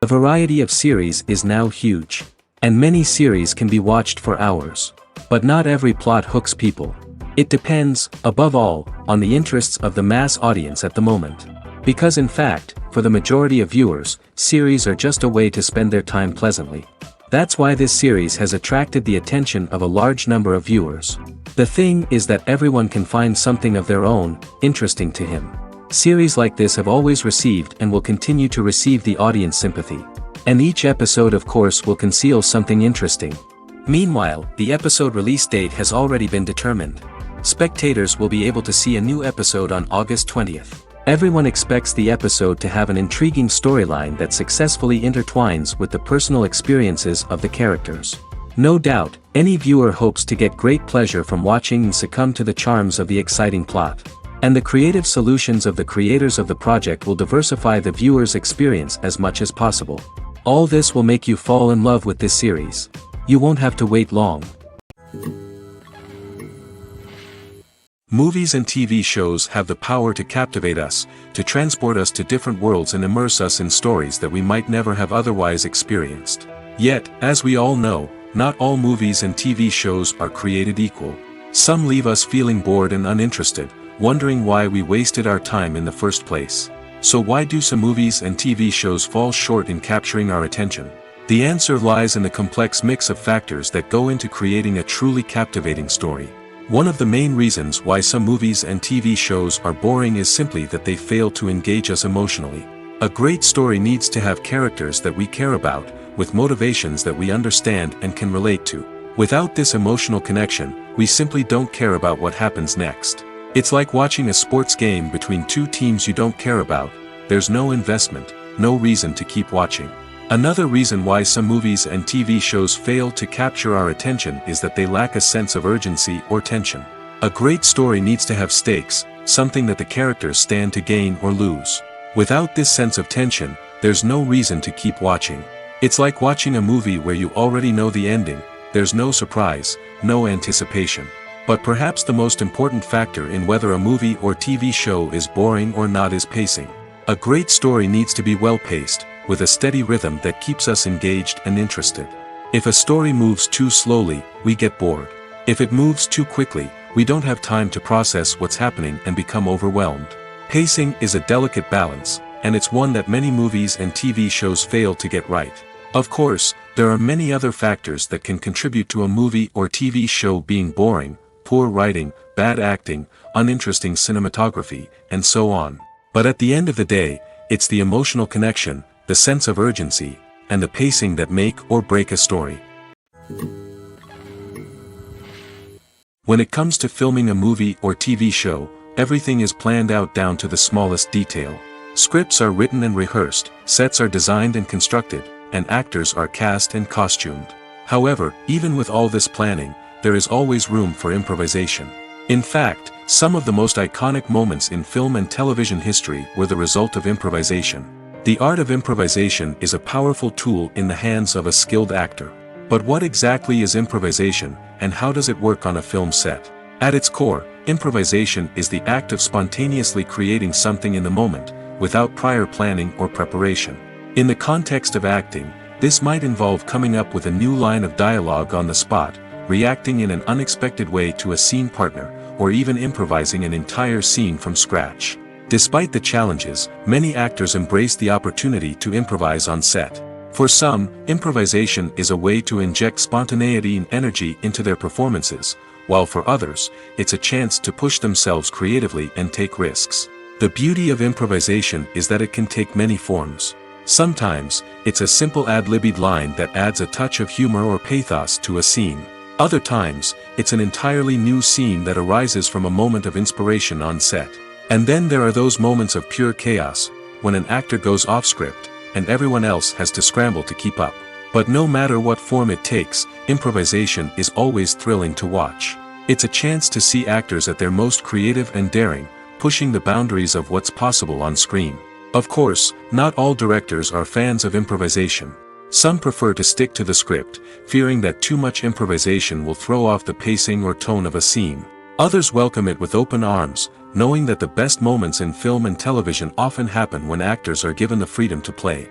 The variety of series is now huge. And many series can be watched for hours. But not every plot hooks people. It depends, above all, on the interests of the mass audience at the moment. Because in fact, for the majority of viewers, series are just a way to spend their time pleasantly. That's why this series has attracted the attention of a large number of viewers. The thing is that everyone can find something of their own, interesting to him. Series like this have always received and will continue to receive the audience sympathy. And each episode of course will conceal something interesting. Meanwhile, the episode release date has already been determined. Spectators will be able to see a new episode on August 20th. Everyone expects the episode to have an intriguing storyline that successfully intertwines with the personal experiences of the characters. No doubt, any viewer hopes to get great pleasure from watching and succumb to the charms of the exciting plot. And the creative solutions of the creators of the project will diversify the viewer's experience as much as possible. All this will make you fall in love with this series. You won't have to wait long. Movies and TV shows have the power to captivate us, to transport us to different worlds and immerse us in stories that we might never have otherwise experienced. Yet, as we all know, not all movies and TV shows are created equal. Some leave us feeling bored and uninterested, wondering why we wasted our time in the first place. So why do some movies and TV shows fall short in capturing our attention? The answer lies in the complex mix of factors that go into creating a truly captivating story. One of the main reasons why some movies and TV shows are boring is simply that they fail to engage us emotionally. A great story needs to have characters that we care about, with motivations that we understand and can relate to. Without this emotional connection, we simply don't care about what happens next. It's like watching a sports game between two teams you don't care about. There's no investment, no reason to keep watching. Another reason why some movies and TV shows fail to capture our attention is that they lack a sense of urgency or tension. A great story needs to have stakes, something that the characters stand to gain or lose. Without this sense of tension, there's no reason to keep watching. It's like watching a movie where you already know the ending, there's no surprise, no anticipation. But perhaps the most important factor in whether a movie or TV show is boring or not is pacing. A great story needs to be well-paced, with a steady rhythm that keeps us engaged and interested. If a story moves too slowly, we get bored. If it moves too quickly, we don't have time to process what's happening and become overwhelmed. Pacing is a delicate balance, and it's one that many movies and TV shows fail to get right. Of course, there are many other factors that can contribute to a movie or TV show being boring: poor writing, bad acting, uninteresting cinematography, and so on. But at the end of the day, it's the emotional connection, the sense of urgency, and the pacing that make or break a story. When it comes to filming a movie or TV show, everything is planned out down to the smallest detail. Scripts are written and rehearsed, sets are designed and constructed, and actors are cast and costumed. However, even with all this planning, there is always room for improvisation. In fact, some of the most iconic moments in film and television history were the result of improvisation. The art of improvisation is a powerful tool in the hands of a skilled actor. But what exactly is improvisation, and how does it work on a film set? At its core, improvisation is the act of spontaneously creating something in the moment, without prior planning or preparation. In the context of acting, this might involve coming up with a new line of dialogue on the spot, reacting in an unexpected way to a scene partner, or even improvising an entire scene from scratch. Despite the challenges, many actors embrace the opportunity to improvise on set. For some, improvisation is a way to inject spontaneity and energy into their performances, while for others, it's a chance to push themselves creatively and take risks. The beauty of improvisation is that it can take many forms. Sometimes, it's a simple ad-libbed line that adds a touch of humor or pathos to a scene. Other times, it's an entirely new scene that arises from a moment of inspiration on set. And then there are those moments of pure chaos, when an actor goes off script, and everyone else has to scramble to keep up. But no matter what form it takes, improvisation is always thrilling to watch. It's a chance to see actors at their most creative and daring, pushing the boundaries of what's possible on screen. Of course, not all directors are fans of improvisation. Some prefer to stick to the script, fearing that too much improvisation will throw off the pacing or tone of a scene. Others welcome it with open arms, knowing that the best moments in film and television often happen when actors are given the freedom to play.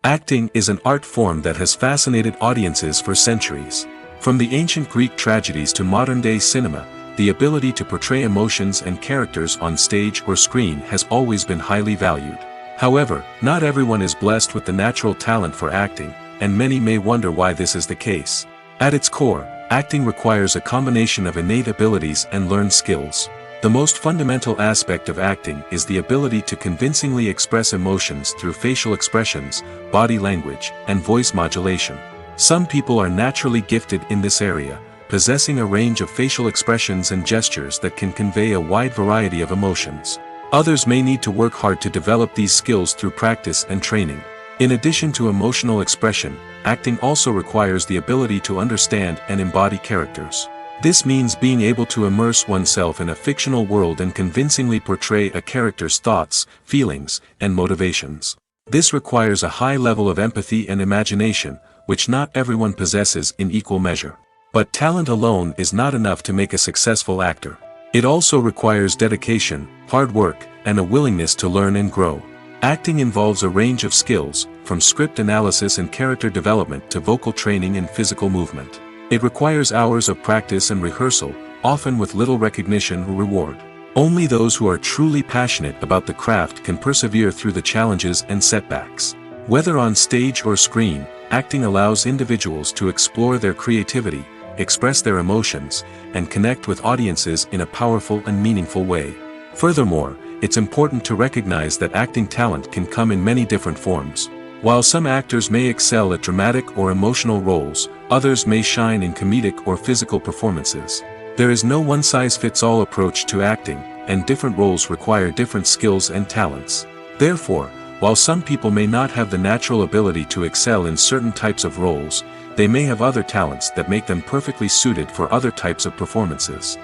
Acting is an art form that has fascinated audiences for centuries. From the ancient Greek tragedies to modern-day cinema, the ability to portray emotions and characters on stage or screen has always been highly valued. However, not everyone is blessed with the natural talent for acting, and many may wonder why this is the case. At its core, acting requires a combination of innate abilities and learned skills. The most fundamental aspect of acting is the ability to convincingly express emotions through facial expressions, body language, and voice modulation. Some people are naturally gifted in this area, possessing a range of facial expressions and gestures that can convey a wide variety of emotions. Others may need to work hard to develop these skills through practice and training. In addition to emotional expression, acting also requires the ability to understand and embody characters. This means being able to immerse oneself in a fictional world and convincingly portray a character's thoughts, feelings, and motivations. This requires a high level of empathy and imagination, which not everyone possesses in equal measure. But talent alone is not enough to make a successful actor. It also requires dedication, hard work, and a willingness to learn and grow. Acting involves a range of skills, from script analysis and character development to vocal training and physical movement. It requires hours of practice and rehearsal, often with little recognition or reward. Only those who are truly passionate about the craft can persevere through the challenges and setbacks. Whether on stage or screen, acting allows individuals to explore their creativity, express their emotions, and connect with audiences in a powerful and meaningful way. Furthermore, it's important to recognize that acting talent can come in many different forms. While some actors may excel at dramatic or emotional roles, others may shine in comedic or physical performances. There is no one-size-fits-all approach to acting, and different roles require different skills and talents. Therefore, while some people may not have the natural ability to excel in certain types of roles, they may have other talents that make them perfectly suited for other types of performances.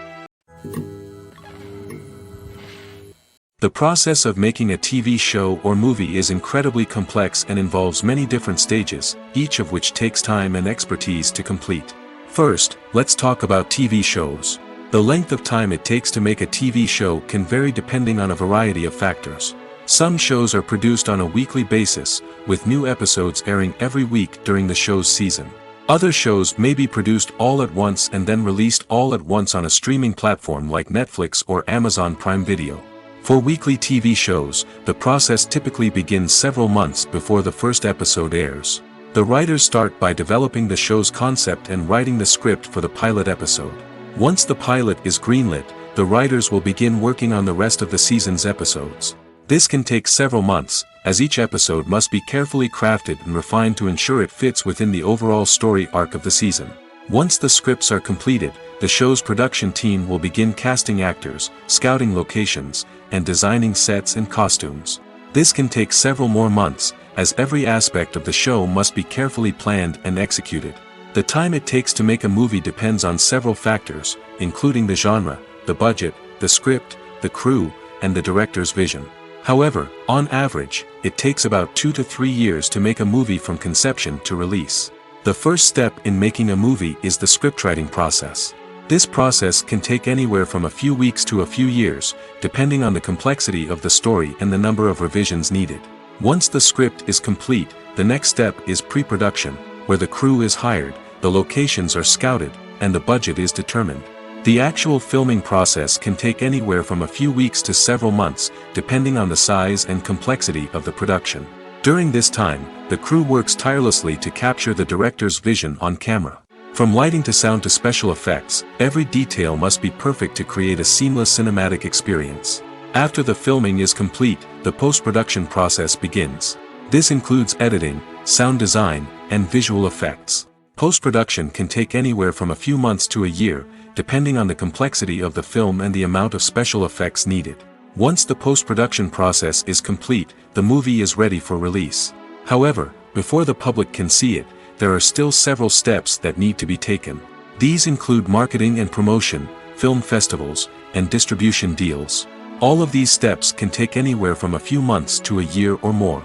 The process of making a TV show or movie is incredibly complex and involves many different stages, each of which takes time and expertise to complete. First, let's talk about TV shows. The length of time it takes to make a TV show can vary depending on a variety of factors. Some shows are produced on a weekly basis, with new episodes airing every week during the show's season. Other shows may be produced all at once and then released all at once on a streaming platform like Netflix or Amazon Prime Video. For weekly TV shows, the process typically begins several months before the first episode airs. The writers start by developing the show's concept and writing the script for the pilot episode. Once the pilot is greenlit, the writers will begin working on the rest of the season's episodes. This can take several months, as each episode must be carefully crafted and refined to ensure it fits within the overall story arc of the season. Once the scripts are completed, the show's production team will begin casting actors, scouting locations, and designing sets and costumes. This can take several more months, as every aspect of the show must be carefully planned and executed. The time it takes to make a movie depends on several factors, including the genre, the budget, the script, the crew, and the director's vision. However, on average, it takes about 2 to 3 years to make a movie from conception to release. The first step in making a movie is the scriptwriting process. This process can take anywhere from a few weeks to a few years, depending on the complexity of the story and the number of revisions needed. Once the script is complete, the next step is pre-production, where the crew is hired, the locations are scouted, and the budget is determined. The actual filming process can take anywhere from a few weeks to several months, depending on the size and complexity of the production. During this time, the crew works tirelessly to capture the director's vision on camera. From lighting to sound to special effects, every detail must be perfect to create a seamless cinematic experience. After the filming is complete, the post-production process begins. This includes editing, sound design, and visual effects. Post-production can take anywhere from a few months to a year, depending on the complexity of the film and the amount of special effects needed. Once the post-production process is complete, the movie is ready for release. However, before the public can see it, there are still several steps that need to be taken. These include marketing and promotion, film festivals, and distribution deals. All of these steps can take anywhere from a few months to a year or more.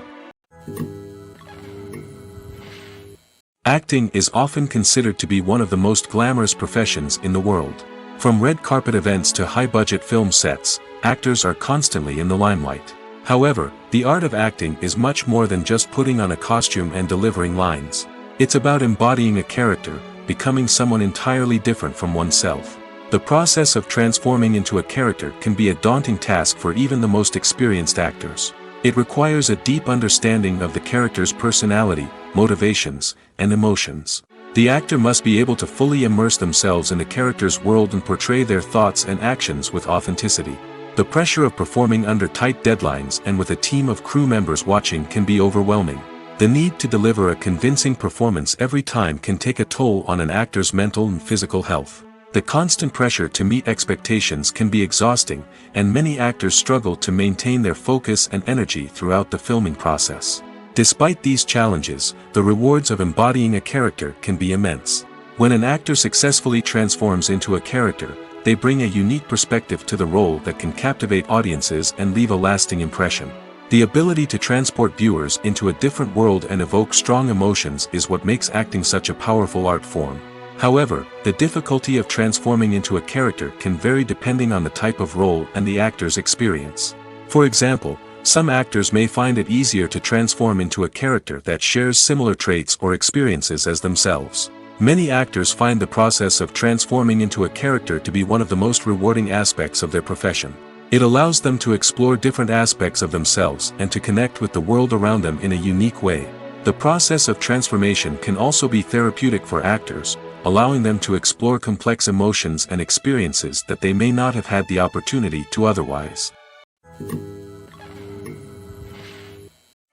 Acting is often considered to be one of the most glamorous professions in the world. From red carpet events to high-budget film sets, actors are constantly in the limelight. However, the art of acting is much more than just putting on a costume and delivering lines. It's about embodying a character, becoming someone entirely different from oneself. The process of transforming into a character can be a daunting task for even the most experienced actors. It requires a deep understanding of the character's personality, motivations, and emotions. The actor must be able to fully immerse themselves in the character's world and portray their thoughts and actions with authenticity. The pressure of performing under tight deadlines and with a team of crew members watching can be overwhelming. The need to deliver a convincing performance every time can take a toll on an actor's mental and physical health. The constant pressure to meet expectations can be exhausting, and many actors struggle to maintain their focus and energy throughout the filming process. Despite these challenges, the rewards of embodying a character can be immense. When an actor successfully transforms into a character, they bring a unique perspective to the role that can captivate audiences and leave a lasting impression. The ability to transport viewers into a different world and evoke strong emotions is what makes acting such a powerful art form. However, the difficulty of transforming into a character can vary depending on the type of role and the actor's experience. For example, some actors may find it easier to transform into a character that shares similar traits or experiences as themselves. Many actors find the process of transforming into a character to be one of the most rewarding aspects of their profession. It allows them to explore different aspects of themselves and to connect with the world around them in a unique way. The process of transformation can also be therapeutic for actors, allowing them to explore complex emotions and experiences that they may not have had the opportunity to otherwise.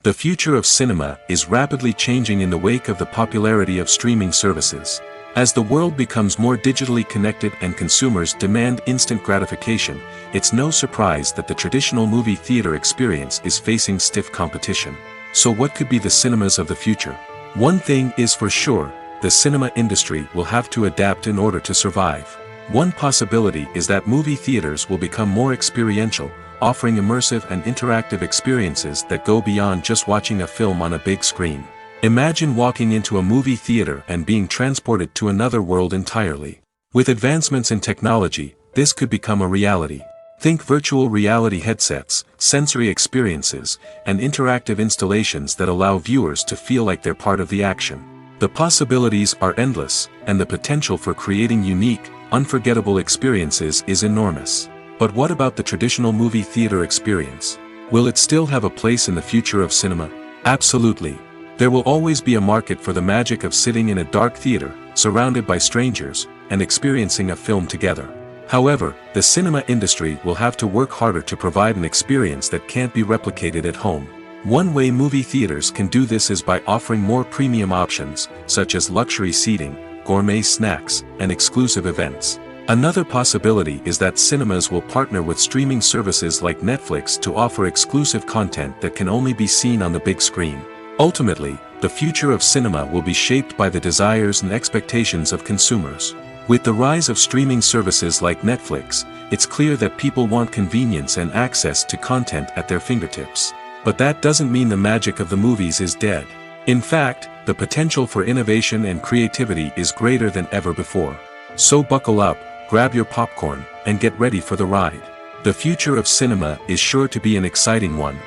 The future of cinema is rapidly changing in the wake of the popularity of streaming services. As the world becomes more digitally connected and consumers demand instant gratification, it's no surprise that the traditional movie theater experience is facing stiff competition. So what could be the cinemas of the future? One thing is for sure, the cinema industry will have to adapt in order to survive. One possibility is that movie theaters will become more experiential, offering immersive and interactive experiences that go beyond just watching a film on a big screen. Imagine walking into a movie theater and being transported to another world entirely. With advancements in technology, this could become a reality. Think virtual reality headsets, sensory experiences, and interactive installations that allow viewers to feel like they're part of the action. The possibilities are endless, and the potential for creating unique, unforgettable experiences is enormous. But what about the traditional movie theater experience? Will it still have a place in the future of cinema? Absolutely. There will always be a market for the magic of sitting in a dark theater, surrounded by strangers, and experiencing a film together. However, the cinema industry will have to work harder to provide an experience that can't be replicated at home. One way movie theaters can do this is by offering more premium options, such as luxury seating, gourmet snacks, and exclusive events. Another possibility is that cinemas will partner with streaming services like Netflix to offer exclusive content that can only be seen on the big screen. Ultimately, the future of cinema will be shaped by the desires and expectations of consumers. With the rise of streaming services like Netflix, it's clear that people want convenience and access to content at their fingertips. But that doesn't mean the magic of the movies is dead. In fact, the potential for innovation and creativity is greater than ever before. So buckle up, grab your popcorn, and get ready for the ride. The future of cinema is sure to be an exciting one.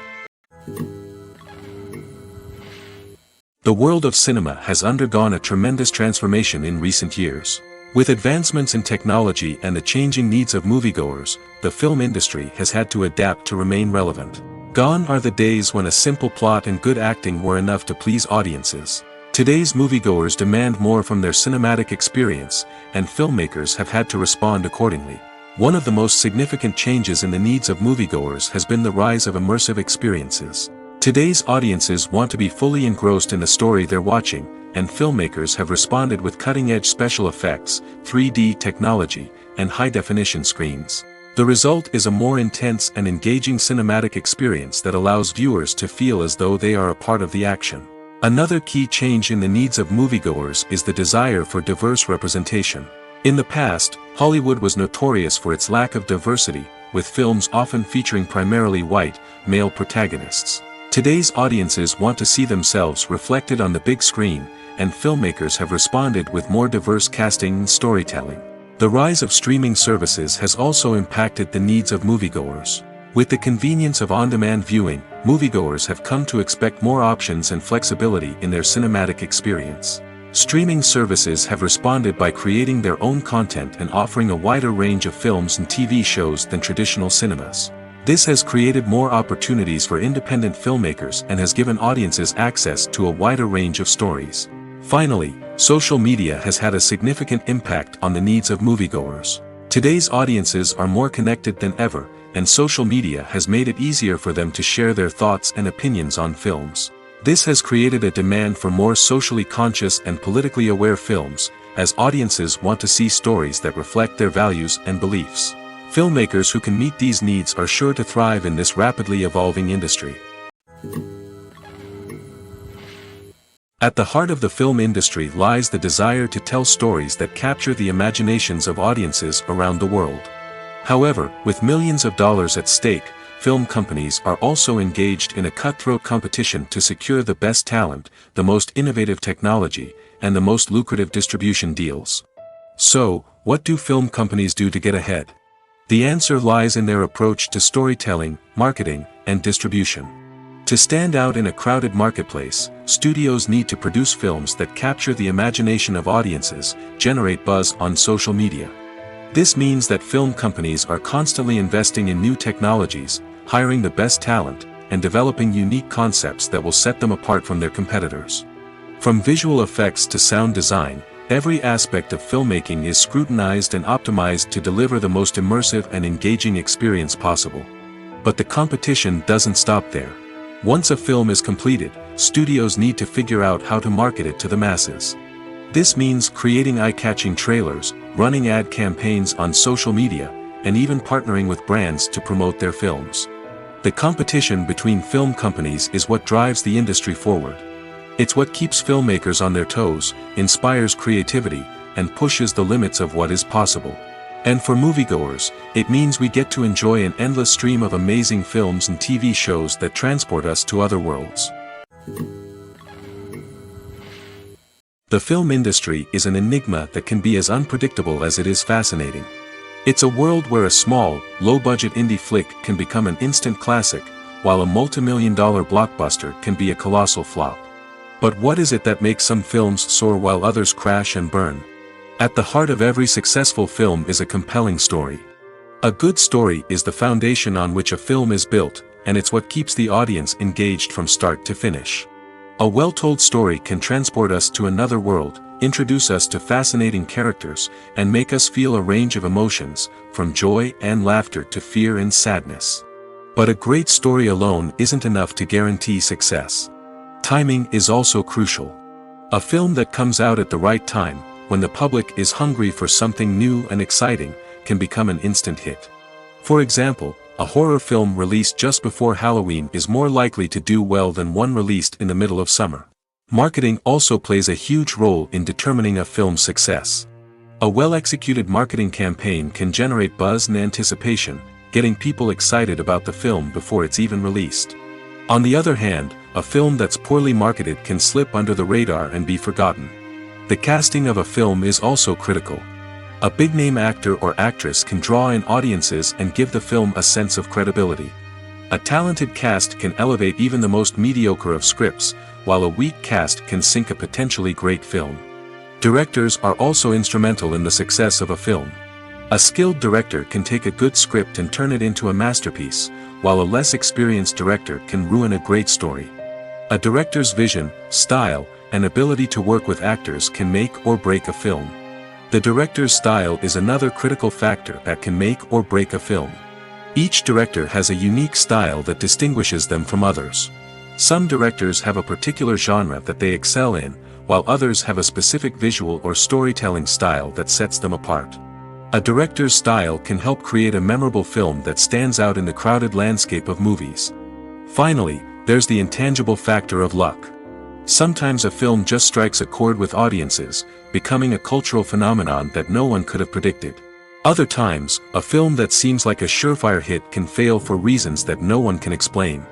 The world of cinema has undergone a tremendous transformation in recent years. With advancements in technology and the changing needs of moviegoers, the film industry has had to adapt to remain relevant. Gone are the days when a simple plot and good acting were enough to please audiences. Today's moviegoers demand more from their cinematic experience, and filmmakers have had to respond accordingly. One of the most significant changes in the needs of moviegoers has been the rise of immersive experiences. Today's audiences want to be fully engrossed in the story they're watching, and filmmakers have responded with cutting-edge special effects, 3D technology, and high-definition screens. The result is a more intense and engaging cinematic experience that allows viewers to feel as though they are a part of the action. Another key change in the needs of moviegoers is the desire for diverse representation. In the past, Hollywood was notorious for its lack of diversity, with films often featuring primarily white, male protagonists. Today's audiences want to see themselves reflected on the big screen, and filmmakers have responded with more diverse casting and storytelling. The rise of streaming services has also impacted the needs of moviegoers. With the convenience of on-demand viewing, moviegoers have come to expect more options and flexibility in their cinematic experience. Streaming services have responded by creating their own content and offering a wider range of films and TV shows than traditional cinemas. This has created more opportunities for independent filmmakers and has given audiences access to a wider range of stories. Finally, social media has had a significant impact on the needs of moviegoers. Today's audiences are more connected than ever, and social media has made it easier for them to share their thoughts and opinions on films. This has created a demand for more socially conscious and politically aware films, as audiences want to see stories that reflect their values and beliefs. Filmmakers who can meet these needs are sure to thrive in this rapidly evolving industry. At the heart of the film industry lies the desire to tell stories that capture the imaginations of audiences around the world. However, with millions of dollars at stake, film companies are also engaged in a cutthroat competition to secure the best talent, the most innovative technology, and the most lucrative distribution deals. So, what do film companies do to get ahead? The answer lies in their approach to storytelling, marketing, and distribution. To stand out in a crowded marketplace, studios need to produce films that capture the imagination of audiences, generate buzz on social media. This means that film companies are constantly investing in new technologies, hiring the best talent, and developing unique concepts that will set them apart from their competitors. From visual effects to sound design, every aspect of filmmaking is scrutinized and optimized to deliver the most immersive and engaging experience possible. But the competition doesn't stop there. Once a film is completed, studios need to figure out how to market it to the masses. This means creating eye-catching trailers, running ad campaigns on social media, and even partnering with brands to promote their films. The competition between film companies is what drives the industry forward. It's what keeps filmmakers on their toes, inspires creativity, and pushes the limits of what is possible. And for moviegoers, it means we get to enjoy an endless stream of amazing films and TV shows that transport us to other worlds. The film industry is an enigma that can be as unpredictable as it is fascinating. It's a world where a small, low-budget indie flick can become an instant classic, while a multi-million-dollar blockbuster can be a colossal flop. But what is it that makes some films soar while others crash and burn? At the heart of every successful film is a compelling story. A good story is the foundation on which a film is built, and it's what keeps the audience engaged from start to finish. A well-told story can transport us to another world, introduce us to fascinating characters, and make us feel a range of emotions, from joy and laughter to fear and sadness. But a great story alone isn't enough to guarantee success. Timing is also crucial. A film that comes out at the right time, when the public is hungry for something new and exciting, can become an instant hit. For example, a horror film released just before Halloween is more likely to do well than one released in the middle of summer. Marketing also plays a huge role in determining a film's success. A well-executed marketing campaign can generate buzz and anticipation, getting people excited about the film before it's even released. On the other hand, a film that's poorly marketed can slip under the radar and be forgotten. The casting of a film is also critical. A big-name actor or actress can draw in audiences and give the film a sense of credibility. A talented cast can elevate even the most mediocre of scripts, while a weak cast can sink a potentially great film. Directors are also instrumental in the success of a film. A skilled director can take a good script and turn it into a masterpiece, while a less experienced director can ruin a great story. A director's vision, style, and ability to work with actors can make or break a film. The director's style is another critical factor that can make or break a film. Each director has a unique style that distinguishes them from others. Some directors have a particular genre that they excel in, while others have a specific visual or storytelling style that sets them apart. A director's style can help create a memorable film that stands out in the crowded landscape of movies. Finally, there's the intangible factor of luck. Sometimes a film just strikes a chord with audiences, becoming a cultural phenomenon that no one could have predicted. Other times, a film that seems like a surefire hit can fail for reasons that no one can explain.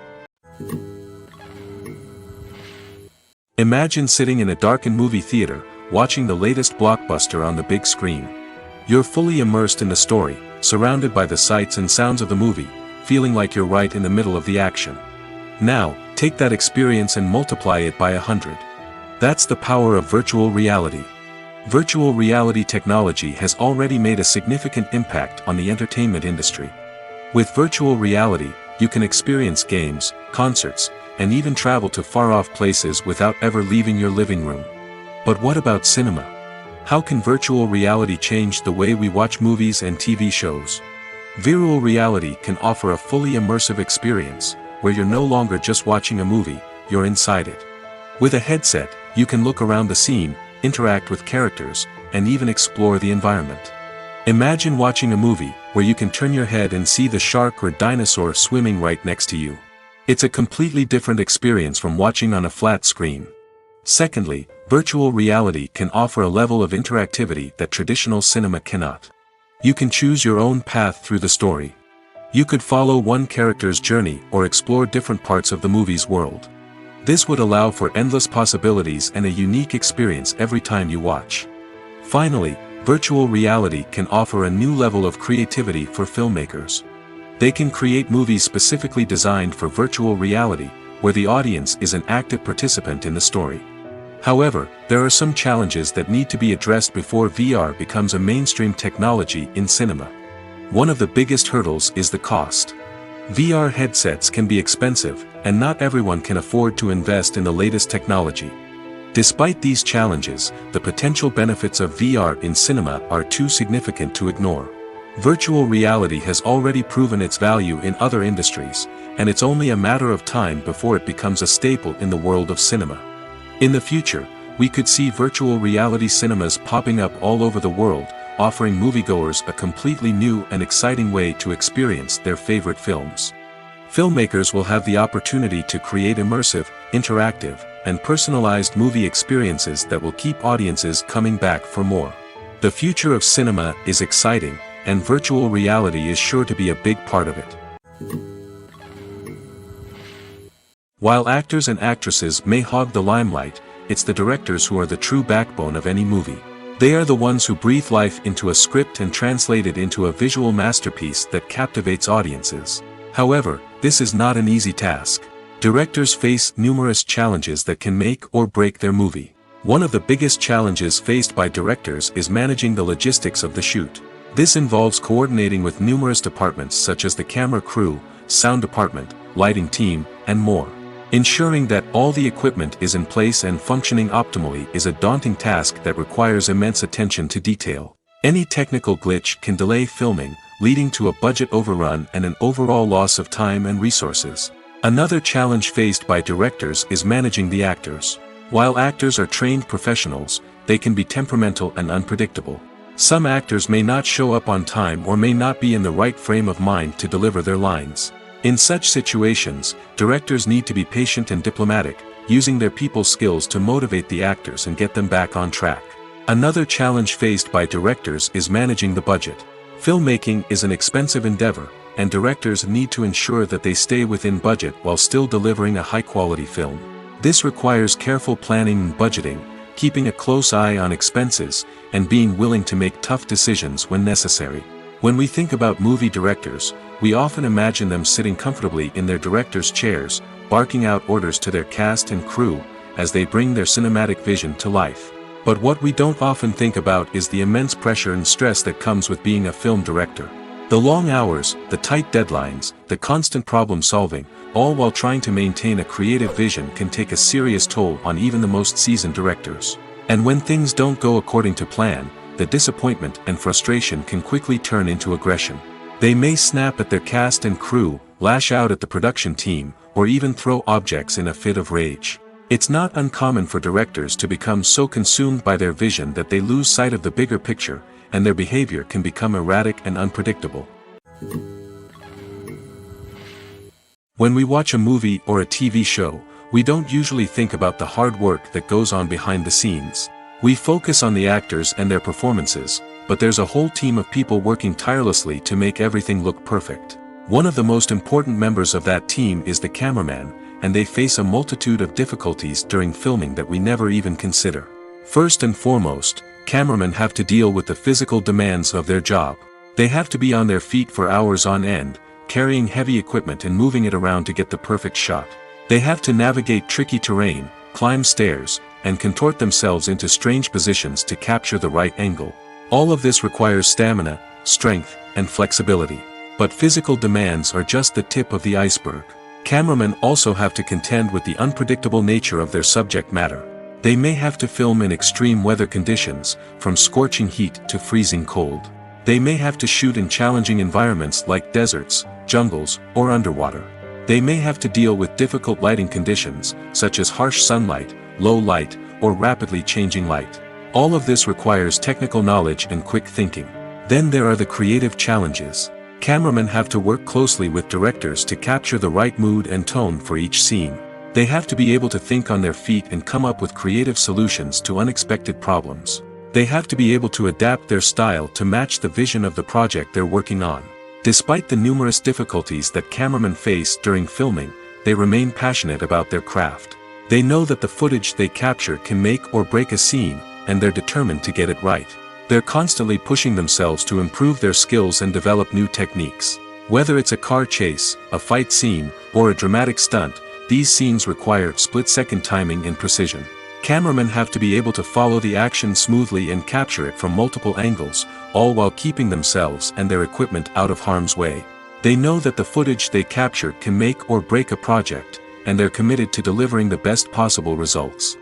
Imagine sitting in a darkened movie theater, watching the latest blockbuster on the big screen. You're fully immersed in the story, surrounded by the sights and sounds of the movie, feeling like you're right in the middle of the action. Now, take that experience and multiply it by 100. That's the power of virtual reality. Virtual reality technology has already made a significant impact on the entertainment industry. With virtual reality, you can experience games, concerts, and even travel to far-off places without ever leaving your living room. But what about cinema? How can virtual reality change the way we watch movies and TV shows? Virtual reality can offer a fully immersive experience, where you're no longer just watching a movie, you're inside it. With a headset, you can look around the scene, interact with characters, and even explore the environment. Imagine watching a movie, where you can turn your head and see the shark or dinosaur swimming right next to you. It's a completely different experience from watching on a flat screen. Secondly, virtual reality can offer a level of interactivity that traditional cinema cannot. You can choose your own path through the story. You could follow one character's journey or explore different parts of the movie's world. This would allow for endless possibilities and a unique experience every time you watch. Finally, virtual reality can offer a new level of creativity for filmmakers. They can create movies specifically designed for virtual reality, where the audience is an active participant in the story. However, there are some challenges that need to be addressed before VR becomes a mainstream technology in cinema. One of the biggest hurdles is the cost. VR headsets can be expensive, and not everyone can afford to invest in the latest technology. Despite these challenges, the potential benefits of VR in cinema are too significant to ignore. Virtual reality has already proven its value in other industries, and it's only a matter of time before it becomes a staple in the world of cinema. In the future, we could see virtual reality cinemas popping up all over the world, offering moviegoers a completely new and exciting way to experience their favorite films. Filmmakers will have the opportunity to create immersive, interactive, and personalized movie experiences that will keep audiences coming back for more. The future of cinema is exciting, and virtual reality is sure to be a big part of it. While actors and actresses may hog the limelight, it's the directors who are the true backbone of any movie. They are the ones who breathe life into a script and translate it into a visual masterpiece that captivates audiences. However, this is not an easy task. Directors face numerous challenges that can make or break their movie. One of the biggest challenges faced by directors is managing the logistics of the shoot. This involves coordinating with numerous departments such as the camera crew, sound department, lighting team, and more. Ensuring that all the equipment is in place and functioning optimally is a daunting task that requires immense attention to detail. Any technical glitch can delay filming, leading to a budget overrun and an overall loss of time and resources. Another challenge faced by directors is managing the actors. While actors are trained professionals, they can be temperamental and unpredictable. Some actors may not show up on time or may not be in the right frame of mind to deliver their lines. In such situations, directors need to be patient and diplomatic, using their people skills to motivate the actors and get them back on track. Another challenge faced by directors is managing the budget. Filmmaking is an expensive endeavor, and directors need to ensure that they stay within budget while still delivering a high-quality film. This requires careful planning and budgeting, keeping a close eye on expenses, and being willing to make tough decisions when necessary. When we think about movie directors, we often imagine them sitting comfortably in their director's chairs, barking out orders to their cast and crew, as they bring their cinematic vision to life. But what we don't often think about is the immense pressure and stress that comes with being a film director. The long hours, the tight deadlines, the constant problem solving, all while trying to maintain a creative vision can take a serious toll on even the most seasoned directors. And when things don't go according to plan, the disappointment and frustration can quickly turn into aggression. They may snap at their cast and crew, lash out at the production team, or even throw objects in a fit of rage. It's not uncommon for directors to become so consumed by their vision that they lose sight of the bigger picture, and their behavior can become erratic and unpredictable. When we watch a movie or a TV show, we don't usually think about the hard work that goes on behind the scenes. We focus on the actors and their performances, but there's a whole team of people working tirelessly to make everything look perfect. One of the most important members of that team is the cameraman, and they face a multitude of difficulties during filming that we never even consider. First and foremost, cameramen have to deal with the physical demands of their job. They have to be on their feet for hours on end, carrying heavy equipment and moving it around to get the perfect shot. They have to navigate tricky terrain, climb stairs, and contort themselves into strange positions to capture the right angle. All of this requires stamina, strength, and flexibility. But physical demands are just the tip of the iceberg. Cameramen also have to contend with the unpredictable nature of their subject matter. They may have to film in extreme weather conditions, from scorching heat to freezing cold. They may have to shoot in challenging environments like deserts, jungles, or underwater. They may have to deal with difficult lighting conditions, such as harsh sunlight, low light, or rapidly changing light. All of this requires technical knowledge and quick thinking. Then there are the creative challenges. Cameramen have to work closely with directors to capture the right mood and tone for each scene. They have to be able to think on their feet and come up with creative solutions to unexpected problems. They have to be able to adapt their style to match the vision of the project they're working on. Despite the numerous difficulties that cameramen face during filming, they remain passionate about their craft. They know that the footage they capture can make or break a scene, and they're determined to get it right. They're constantly pushing themselves to improve their skills and develop new techniques. Whether it's a car chase, a fight scene, or a dramatic stunt, these scenes require split-second timing and precision. Cameramen have to be able to follow the action smoothly and capture it from multiple angles, all while keeping themselves and their equipment out of harm's way. They know that the footage they capture can make or break a project, and they're committed to delivering the best possible results.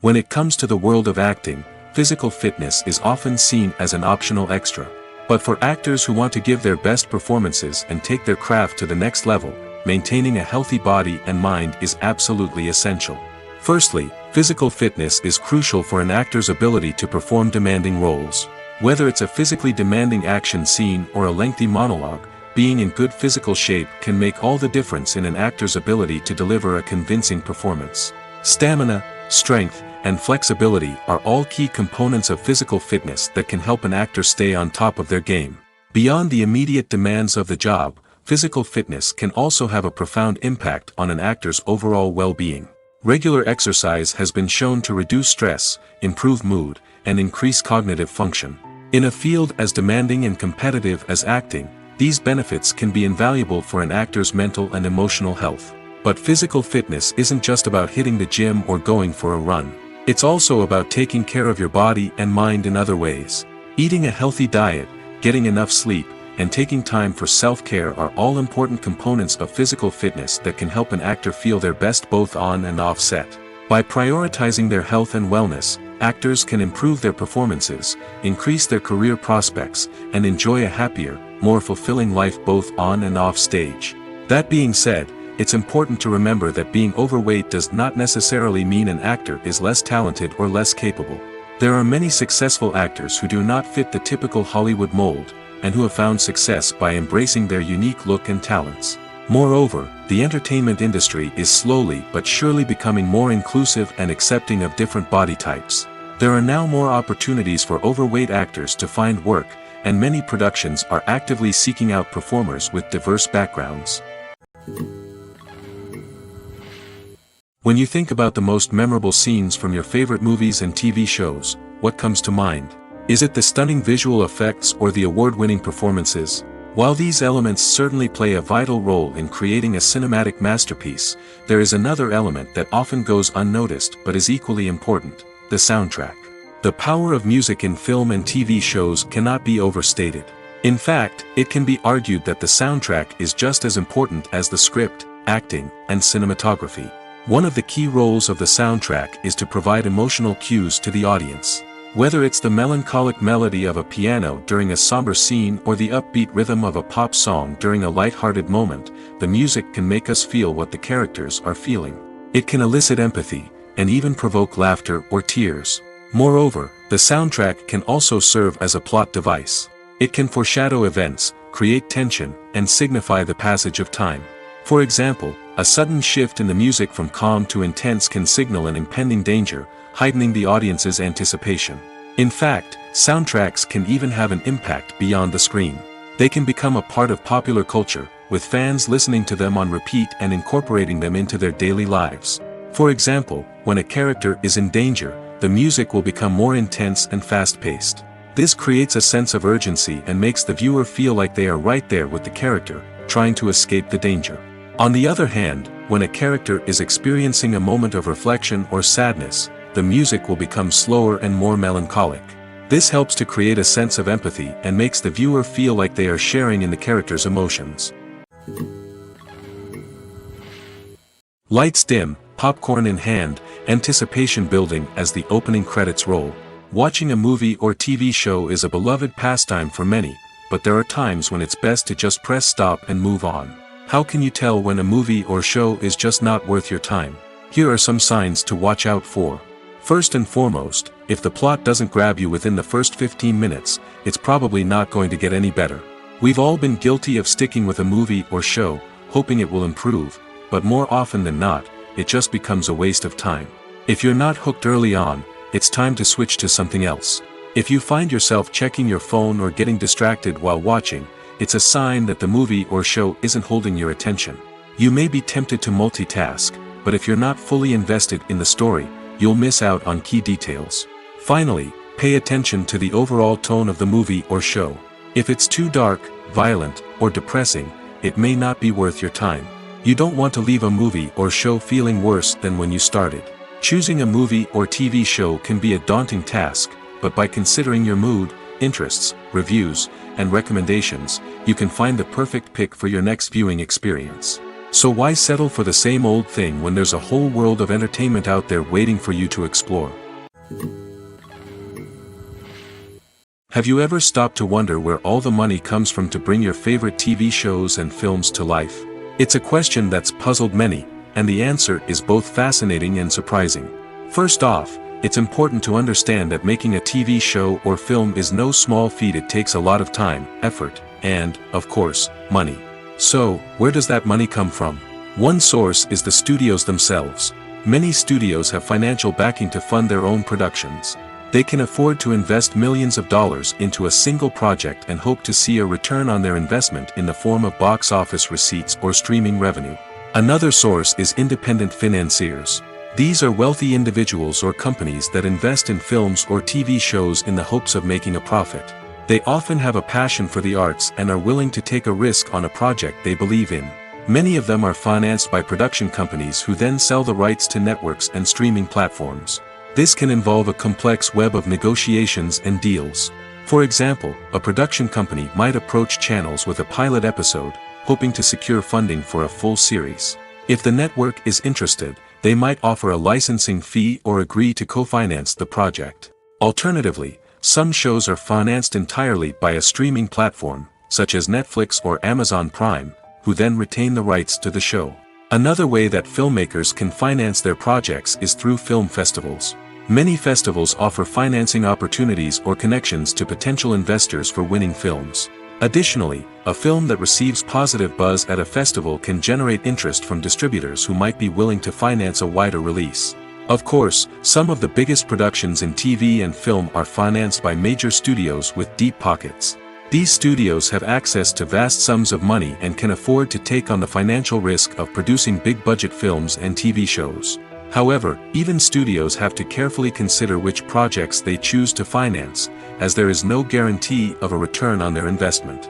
When it comes to the world of acting, physical fitness is often seen as an optional extra. But for actors who want to give their best performances and take their craft to the next level, maintaining a healthy body and mind is absolutely essential. Firstly, physical fitness is crucial for an actor's ability to perform demanding roles. Whether it's a physically demanding action scene or a lengthy monologue, being in good physical shape can make all the difference in an actor's ability to deliver a convincing performance. Stamina, strength, and flexibility are all key components of physical fitness that can help an actor stay on top of their game. Beyond the immediate demands of the job, physical fitness can also have a profound impact on an actor's overall well-being. Regular exercise has been shown to reduce stress, improve mood, and increase cognitive function. In a field as demanding and competitive as acting, these benefits can be invaluable for an actor's mental and emotional health. But physical fitness isn't just about hitting the gym or going for a run. It's also about taking care of your body and mind in other ways. Eating a healthy diet, getting enough sleep, and taking time for self-care are all important components of physical fitness that can help an actor feel their best both on and off set. By prioritizing their health and wellness, actors can improve their performances, increase their career prospects, and enjoy a happier, more fulfilling life both on and off stage. That being said, it's important to remember that being overweight does not necessarily mean an actor is less talented or less capable. There are many successful actors who do not fit the typical Hollywood mold, and who have found success by embracing their unique look and talents. Moreover, the entertainment industry is slowly but surely becoming more inclusive and accepting of different body types. There are now more opportunities for overweight actors to find work, and many productions are actively seeking out performers with diverse backgrounds. When you think about the most memorable scenes from your favorite movies and TV shows, what comes to mind? Is it the stunning visual effects or the award-winning performances? While these elements certainly play a vital role in creating a cinematic masterpiece, there is another element that often goes unnoticed but is equally important: the soundtrack. The power of music in film and TV shows cannot be overstated. In fact, it can be argued that the soundtrack is just as important as the script, acting, and cinematography. One of the key roles of the soundtrack is to provide emotional cues to the audience. Whether it's the melancholic melody of a piano during a somber scene or the upbeat rhythm of a pop song during a light-hearted moment, the music can make us feel what the characters are feeling. It can elicit empathy, and even provoke laughter or tears. Moreover, the soundtrack can also serve as a plot device. It can foreshadow events, create tension, and signify the passage of time. For example, a sudden shift in the music from calm to intense can signal an impending danger, heightening the audience's anticipation. In fact, soundtracks can even have an impact beyond the screen. They can become a part of popular culture, with fans listening to them on repeat and incorporating them into their daily lives. For example, when a character is in danger, the music will become more intense and fast-paced. This creates a sense of urgency and makes the viewer feel like they are right there with the character, trying to escape the danger. On the other hand, when a character is experiencing a moment of reflection or sadness, the music will become slower and more melancholic. This helps to create a sense of empathy and makes the viewer feel like they are sharing in the character's emotions. Lights dim, popcorn in hand, anticipation building as the opening credits roll. Watching a movie or TV show is a beloved pastime for many, but there are times when it's best to just press stop and move on. How can you tell when a movie or show is just not worth your time? Here are some signs to watch out for. First and foremost, if the plot doesn't grab you within the first 15 minutes, it's probably not going to get any better. We've all been guilty of sticking with a movie or show, hoping it will improve, but more often than not, it just becomes a waste of time. If you're not hooked early on, it's time to switch to something else. If you find yourself checking your phone or getting distracted while watching, it's a sign that the movie or show isn't holding your attention. You may be tempted to multitask, but if you're not fully invested in the story, you'll miss out on key details. Finally, pay attention to the overall tone of the movie or show. If it's too dark, violent, or depressing, it may not be worth your time. You don't want to leave a movie or show feeling worse than when you started. Choosing a movie or TV show can be a daunting task, but by considering your mood, interests, reviews, and recommendations, you can find the perfect pick for your next viewing experience. So why settle for the same old thing when there's a whole world of entertainment out there waiting for you to explore? Have you ever stopped to wonder where all the money comes from to bring your favorite TV shows and films to life? It's a question that's puzzled many, and the answer is both fascinating and surprising. First off, it's important to understand that making a TV show or film is no small feat. It takes a lot of time, effort, and, of course, money. So, where does that money come from? One source is the studios themselves. Many studios have financial backing to fund their own productions. They can afford to invest millions of dollars into a single project and hope to see a return on their investment in the form of box office receipts or streaming revenue. Another source is independent financiers. These are wealthy individuals or companies that invest in films or TV shows in the hopes of making a profit. They often have a passion for the arts and are willing to take a risk on a project they believe in. Many of them are financed by production companies who then sell the rights to networks and streaming platforms. This can involve a complex web of negotiations and deals. For example, a production company might approach channels with a pilot episode, hoping to secure funding for a full series. If the network is interested, they might offer a licensing fee or agree to co-finance the project. Alternatively, some shows are financed entirely by a streaming platform, such as Netflix or Amazon Prime, who then retain the rights to the show. Another way that filmmakers can finance their projects is through film festivals. Many festivals offer financing opportunities or connections to potential investors for winning films. Additionally, a film that receives positive buzz at a festival can generate interest from distributors who might be willing to finance a wider release. Of course, some of the biggest productions in TV and film are financed by major studios with deep pockets. These studios have access to vast sums of money and can afford to take on the financial risk of producing big-budget films and TV shows. However, even studios have to carefully consider which projects they choose to finance, as there is no guarantee of a return on their investment.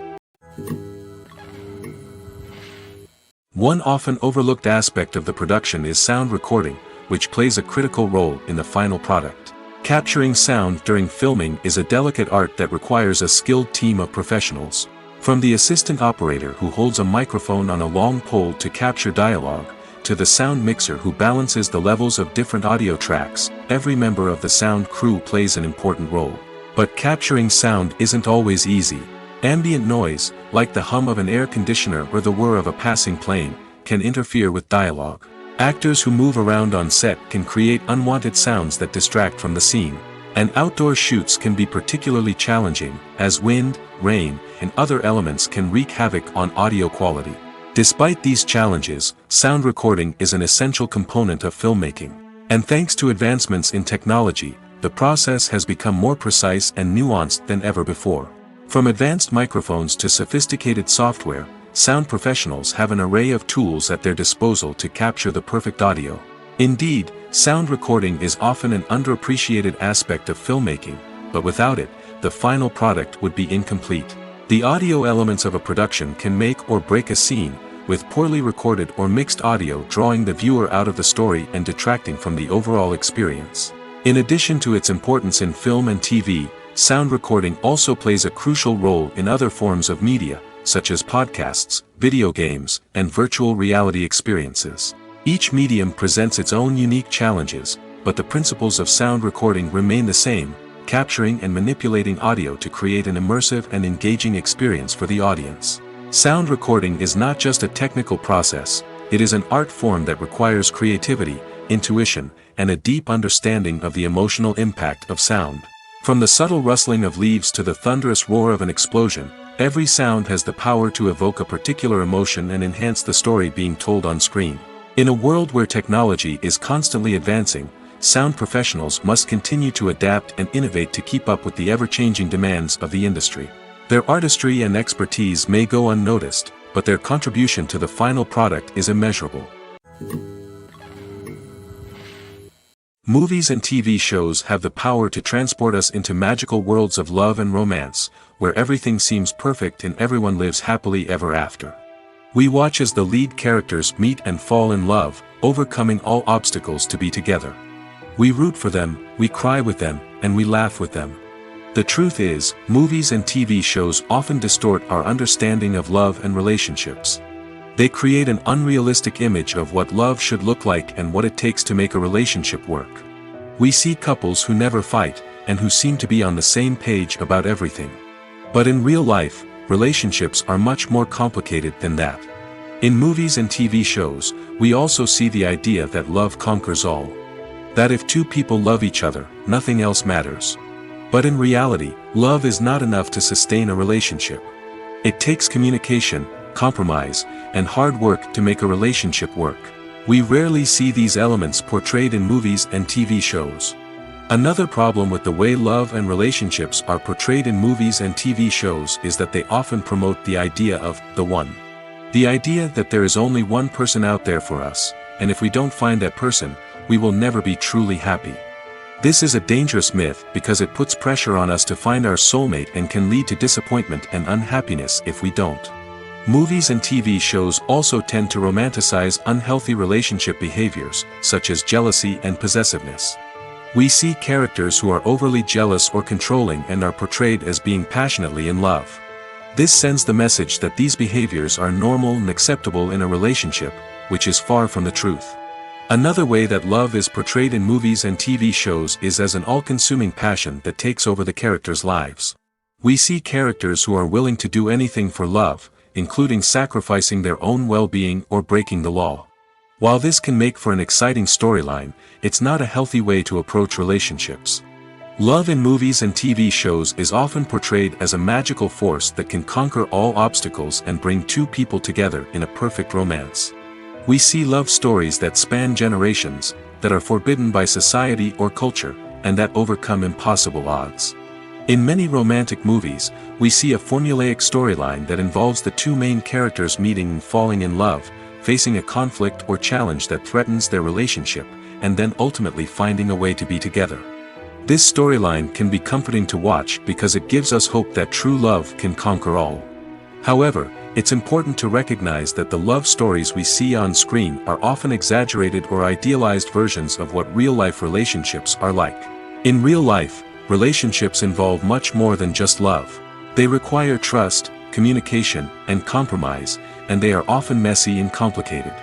One often overlooked aspect of the production is sound recording, which plays a critical role in the final product. Capturing sound during filming is a delicate art that requires a skilled team of professionals. From the assistant operator who holds a microphone on a long pole to capture dialogue, to the sound mixer who balances the levels of different audio tracks, every member of the sound crew plays an important role. But capturing sound isn't always easy. Ambient noise, like the hum of an air conditioner or the whir of a passing plane, can interfere with dialogue. Actors who move around on set can create unwanted sounds that distract from the scene. And outdoor shoots can be particularly challenging, as wind, rain, and other elements can wreak havoc on audio quality. Despite these challenges, sound recording is an essential component of filmmaking. And thanks to advancements in technology, the process has become more precise and nuanced than ever before. From advanced microphones to sophisticated software, sound professionals have an array of tools at their disposal to capture the perfect audio. Indeed, sound recording is often an underappreciated aspect of filmmaking, but without it, the final product would be incomplete. The audio elements of a production can make or break a scene, with poorly recorded or mixed audio drawing the viewer out of the story and detracting from the overall experience. In addition to its importance in film and TV, sound recording also plays a crucial role in other forms of media, such as podcasts, video games, and virtual reality experiences. Each medium presents its own unique challenges, but the principles of sound recording remain the same, capturing and manipulating audio to create an immersive and engaging experience for the audience. Sound recording is not just a technical process, it is an art form that requires creativity, intuition, and a deep understanding of the emotional impact of sound. From the subtle rustling of leaves to the thunderous roar of an explosion, every sound has the power to evoke a particular emotion and enhance the story being told on screen. In a world where technology is constantly advancing, sound professionals must continue to adapt and innovate to keep up with the ever-changing demands of the industry. Their artistry and expertise may go unnoticed, but their contribution to the final product is immeasurable. Movies and TV shows have the power to transport us into magical worlds of love and romance, where everything seems perfect and everyone lives happily ever after. We watch as the lead characters meet and fall in love, overcoming all obstacles to be together. We root for them, we cry with them, and we laugh with them. The truth is, movies and TV shows often distort our understanding of love and relationships. They create an unrealistic image of what love should look like and what it takes to make a relationship work. We see couples who never fight, and who seem to be on the same page about everything. But in real life, relationships are much more complicated than that. In movies and TV shows, we also see the idea that love conquers all. That if two people love each other, nothing else matters. But in reality, love is not enough to sustain a relationship. It takes communication, compromise, and hard work to make a relationship work. We rarely see these elements portrayed in movies and TV shows. Another problem with the way love and relationships are portrayed in movies and TV shows is that they often promote the idea of the one. The idea that there is only one person out there for us, and if we don't find that person, we will never be truly happy. This is a dangerous myth because it puts pressure on us to find our soulmate and can lead to disappointment and unhappiness if we don't. Movies and TV shows also tend to romanticize unhealthy relationship behaviors, such as jealousy and possessiveness. We see characters who are overly jealous or controlling and are portrayed as being passionately in love. This sends the message that these behaviors are normal and acceptable in a relationship, which is far from the truth. Another way that love is portrayed in movies and TV shows is as an all-consuming passion that takes over the characters' lives. We see characters who are willing to do anything for love, including sacrificing their own well-being or breaking the law. While this can make for an exciting storyline, it's not a healthy way to approach relationships. Love in movies and TV shows is often portrayed as a magical force that can conquer all obstacles and bring two people together in a perfect romance. We see love stories that span generations, that are forbidden by society or culture, and that overcome impossible odds. In many romantic movies, we see a formulaic storyline that involves the two main characters meeting and falling in love, facing a conflict or challenge that threatens their relationship, and then ultimately finding a way to be together. This storyline can be comforting to watch because it gives us hope that true love can conquer all. However, it's important to recognize that the love stories we see on screen are often exaggerated or idealized versions of what real-life relationships are like. In real life, relationships involve much more than just love. They require trust, communication, and compromise, and they are often messy and complicated.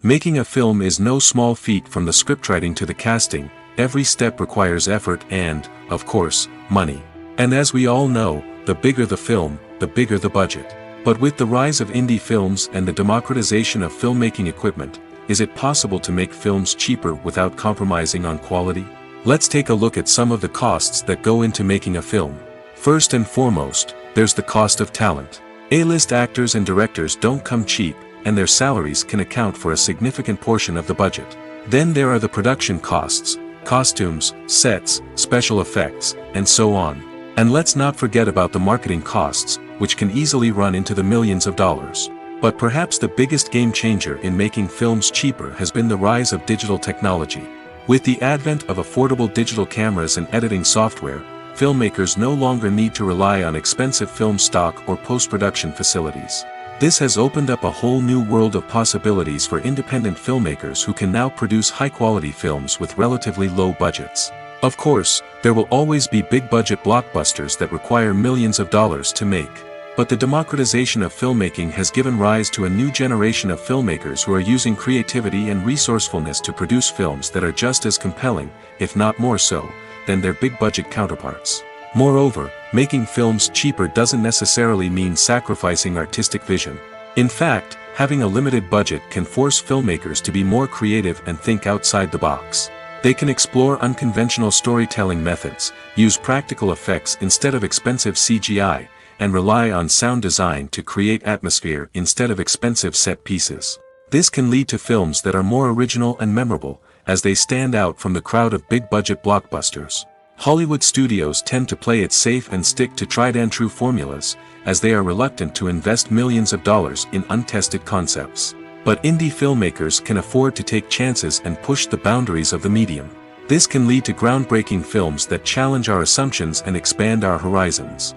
Making a film is no small feat. From the scriptwriting to the casting, every step requires effort and, of course, money. And as we all know, the bigger the film, the bigger the budget. But with the rise of indie films and the democratization of filmmaking equipment, is it possible to make films cheaper without compromising on quality? Let's take a look at some of the costs that go into making a film. First and foremost, there's the cost of talent. A-list actors and directors don't come cheap, and their salaries can account for a significant portion of the budget. Then there are the production costs, costumes, sets, special effects, and so on. And let's not forget about the marketing costs, which can easily run into the millions of dollars. But perhaps the biggest game changer in making films cheaper has been the rise of digital technology. With the advent of affordable digital cameras and editing software, filmmakers no longer need to rely on expensive film stock or post-production facilities. This has opened up a whole new world of possibilities for independent filmmakers who can now produce high-quality films with relatively low budgets. Of course, there will always be big-budget blockbusters that require millions of dollars to make. But the democratization of filmmaking has given rise to a new generation of filmmakers who are using creativity and resourcefulness to produce films that are just as compelling, if not more so, than their big-budget counterparts. Moreover, making films cheaper doesn't necessarily mean sacrificing artistic vision. In fact, having a limited budget can force filmmakers to be more creative and think outside the box. They can explore unconventional storytelling methods, use practical effects instead of expensive CGI, and rely on sound design to create atmosphere instead of expensive set pieces. This can lead to films that are more original and memorable, as they stand out from the crowd of big-budget blockbusters. Hollywood studios tend to play it safe and stick to tried-and-true formulas, as they are reluctant to invest millions of dollars in untested concepts. But indie filmmakers can afford to take chances and push the boundaries of the medium. This can lead to groundbreaking films that challenge our assumptions and expand our horizons.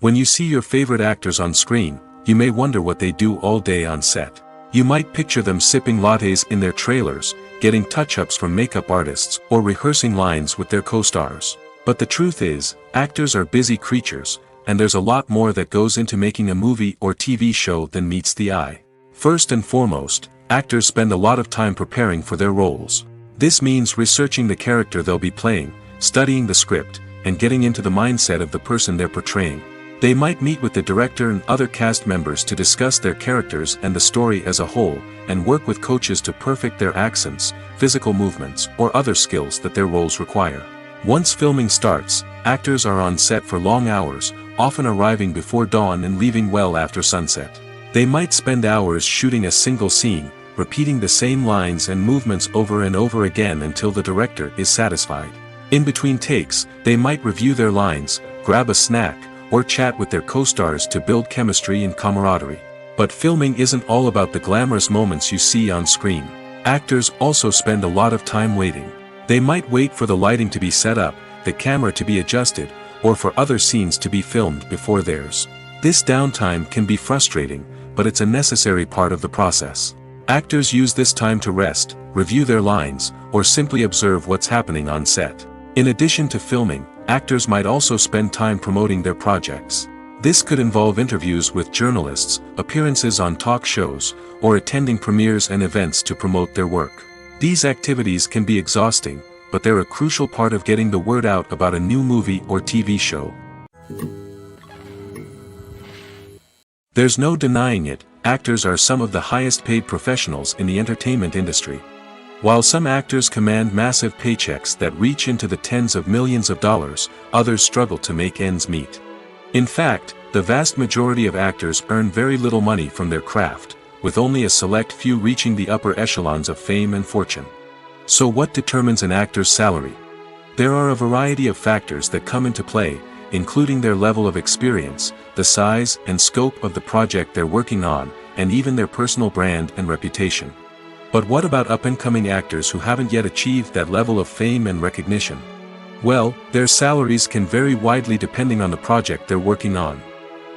When you see your favorite actors on screen, you may wonder what they do all day on set. You might picture them sipping lattes in their trailers, getting touch-ups from makeup artists, or rehearsing lines with their co-stars. But the truth is, actors are busy creatures, and there's a lot more that goes into making a movie or TV show than meets the eye. First and foremost, actors spend a lot of time preparing for their roles. This means researching the character they'll be playing, studying the script, and getting into the mindset of the person they're portraying. They might meet with the director and other cast members to discuss their characters and the story as a whole, and work with coaches to perfect their accents, physical movements, or other skills that their roles require. Once filming starts, actors are on set for long hours, often arriving before dawn and leaving well after sunset. They might spend hours shooting a single scene, repeating the same lines and movements over and over again until the director is satisfied. In between takes, they might review their lines, grab a snack, or chat with their co-stars to build chemistry and camaraderie. But filming isn't all about the glamorous moments you see on screen. Actors also spend a lot of time waiting. They might wait for the lighting to be set up, the camera to be adjusted, or for other scenes to be filmed before theirs. This downtime can be frustrating, but it's a necessary part of the process. Actors use this time to rest, review their lines, or simply observe what's happening on set. In addition to filming, actors might also spend time promoting their projects. This could involve interviews with journalists, appearances on talk shows, or attending premieres and events to promote their work. These activities can be exhausting, but they're a crucial part of getting the word out about a new movie or TV show. There's no denying it, actors are some of the highest paid professionals in the entertainment industry. While some actors command massive paychecks that reach into the tens of millions of dollars, others struggle to make ends meet. In fact, the vast majority of actors earn very little money from their craft, with only a select few reaching the upper echelons of fame and fortune. So what determines an actor's salary? There are a variety of factors that come into play, including their level of experience, the size and scope of the project they're working on, and even their personal brand and reputation. But what about up-and-coming actors who haven't yet achieved that level of fame and recognition? Well, their salaries can vary widely depending on the project they're working on.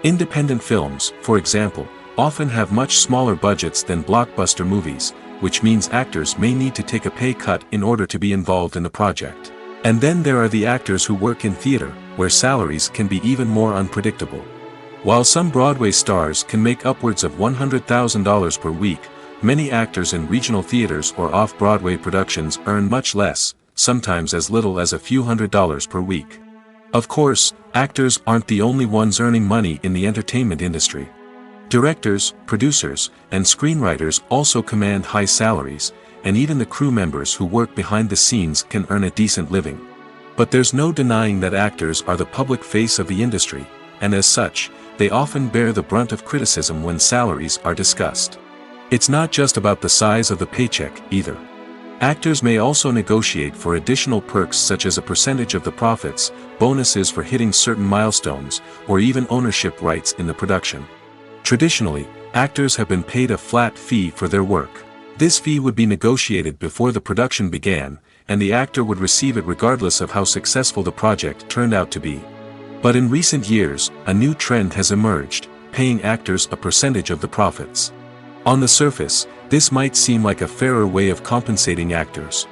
Independent films, for example, often have much smaller budgets than blockbuster movies, which means actors may need to take a pay cut in order to be involved in the project. And then there are the actors who work in theater, where salaries can be even more unpredictable. While some Broadway stars can make upwards of $100,000 per week, many actors in regional theaters or off-Broadway productions earn much less, sometimes as little as a few $100s per week. Of course, actors aren't the only ones earning money in the entertainment industry. Directors, producers, and screenwriters also command high salaries, and even the crew members who work behind the scenes can earn a decent living. But there's no denying that actors are the public face of the industry, and as such, they often bear the brunt of criticism when salaries are discussed. It's not just about the size of the paycheck, either. Actors may also negotiate for additional perks such as a percentage of the profits, bonuses for hitting certain milestones, or even ownership rights in the production. Traditionally, actors have been paid a flat fee for their work. This fee would be negotiated before the production began, and the actor would receive it regardless of how successful the project turned out to be. But in recent years, a new trend has emerged, paying actors a percentage of the profits. On the surface, this might seem like a fairer way of compensating actors.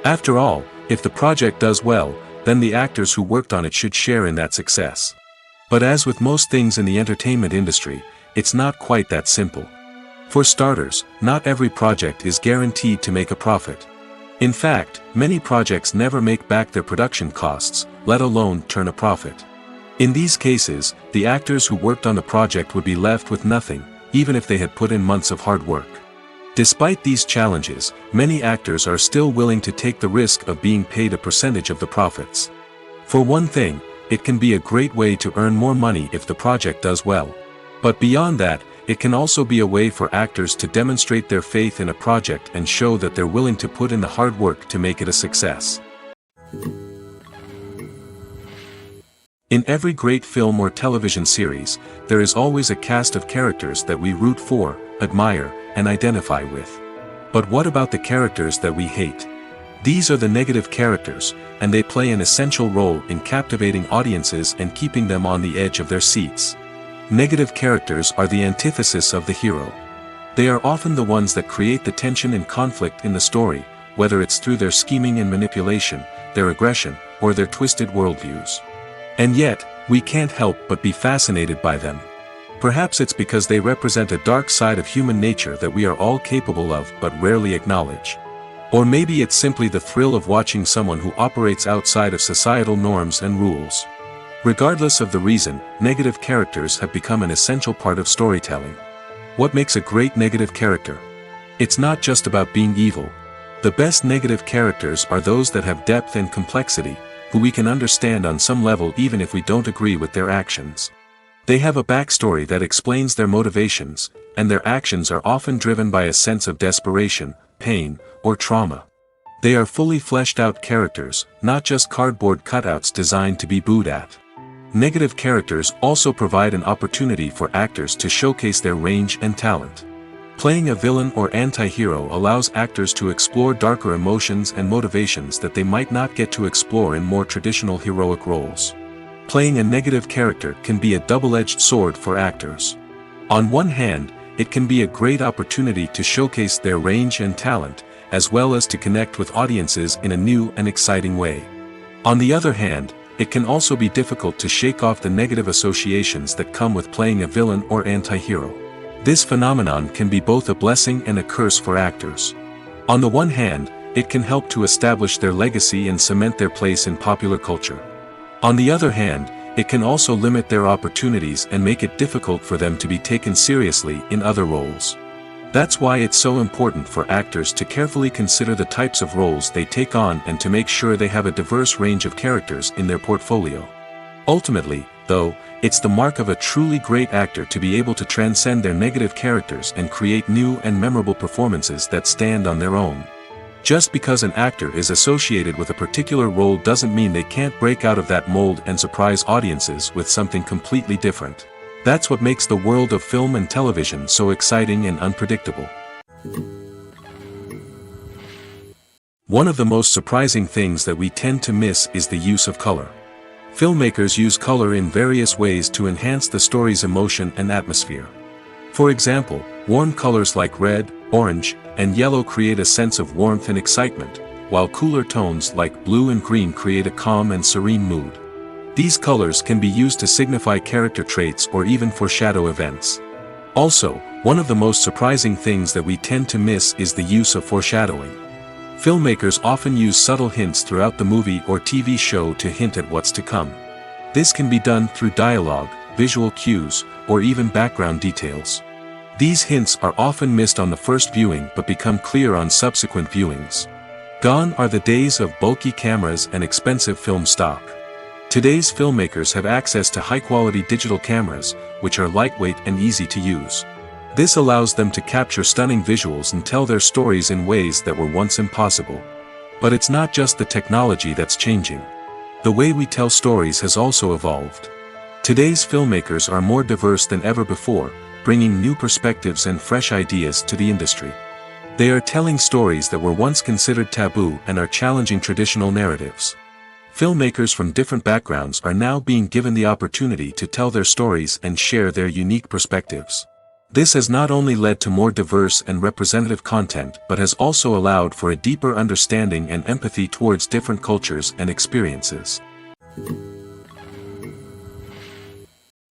After all, if the project does well, then the actors who worked on it should share in that success. But as with most things in the entertainment industry, it's not quite that simple. For starters, not every project is guaranteed to make a profit. In fact, many projects never make back their production costs, let alone turn a profit. In these cases, the actors who worked on the project would be left with nothing, even if they had put in months of hard work. Despite these challenges, many actors are still willing to take the risk of being paid a percentage of the profits. For one thing, it can be a great way to earn more money if the project does well. But beyond that, it can also be a way for actors to demonstrate their faith in a project and show that they're willing to put in the hard work to make it a success. In every great film or television series, there is always a cast of characters that we root for, admire, and identify with. But what about the characters that we hate? These are the negative characters, and they play an essential role in captivating audiences and keeping them on the edge of their seats. Negative characters are the antithesis of the hero. They are often the ones that create the tension and conflict in the story, whether it's through their scheming and manipulation, their aggression, or their twisted worldviews. And yet, we can't help but be fascinated by them. Perhaps it's because they represent a dark side of human nature that we are all capable of but rarely acknowledge. Or maybe it's simply the thrill of watching someone who operates outside of societal norms and rules. Regardless of the reason, negative characters have become an essential part of storytelling. What makes a great negative character? It's not just about being evil. The best negative characters are those that have depth and complexity, who we can understand on some level even if we don't agree with their actions. They have a backstory that explains their motivations, and their actions are often driven by a sense of desperation, pain, or trauma. They are fully fleshed out characters, not just cardboard cutouts designed to be booed at. Negative characters also provide an opportunity for actors to showcase their range and talent. Playing a villain or anti-hero allows actors to explore darker emotions and motivations that they might not get to explore in more traditional heroic roles. Playing a negative character can be a double-edged sword for actors. On one hand, it can be a great opportunity to showcase their range and talent, as well as to connect with audiences in a new and exciting way. On the other hand, it can also be difficult to shake off the negative associations that come with playing a villain or anti-hero. This phenomenon can be both a blessing and a curse for actors. On the one hand, it can help to establish their legacy and cement their place in popular culture. On the other hand, it can also limit their opportunities and make it difficult for them to be taken seriously in other roles. That's why it's so important for actors to carefully consider the types of roles they take on and to make sure they have a diverse range of characters in their portfolio. Ultimately, though, it's the mark of a truly great actor to be able to transcend their negative characters and create new and memorable performances that stand on their own. Just because an actor is associated with a particular role doesn't mean they can't break out of that mold and surprise audiences with something completely different. That's what makes the world of film and television so exciting and unpredictable. One of the most surprising things that we tend to miss is the use of color. Filmmakers use color in various ways to enhance the story's emotion and atmosphere. For example, warm colors like red, orange, and yellow create a sense of warmth and excitement, while cooler tones like blue and green create a calm and serene mood. These colors can be used to signify character traits or even foreshadow events. Also, one of the most surprising things that we tend to miss is the use of foreshadowing. Filmmakers often use subtle hints throughout the movie or TV show to hint at what's to come. This can be done through dialogue, visual cues, or even background details. These hints are often missed on the first viewing but become clear on subsequent viewings. Gone are the days of bulky cameras and expensive film stock. Today's filmmakers have access to high-quality digital cameras, which are lightweight and easy to use. This allows them to capture stunning visuals and tell their stories in ways that were once impossible. But it's not just the technology that's changing. The way we tell stories has also evolved. Today's filmmakers are more diverse than ever before, bringing new perspectives and fresh ideas to the industry. They are telling stories that were once considered taboo and are challenging traditional narratives. Filmmakers from different backgrounds are now being given the opportunity to tell their stories and share their unique perspectives. This has not only led to more diverse and representative content but has also allowed for a deeper understanding and empathy towards different cultures and experiences.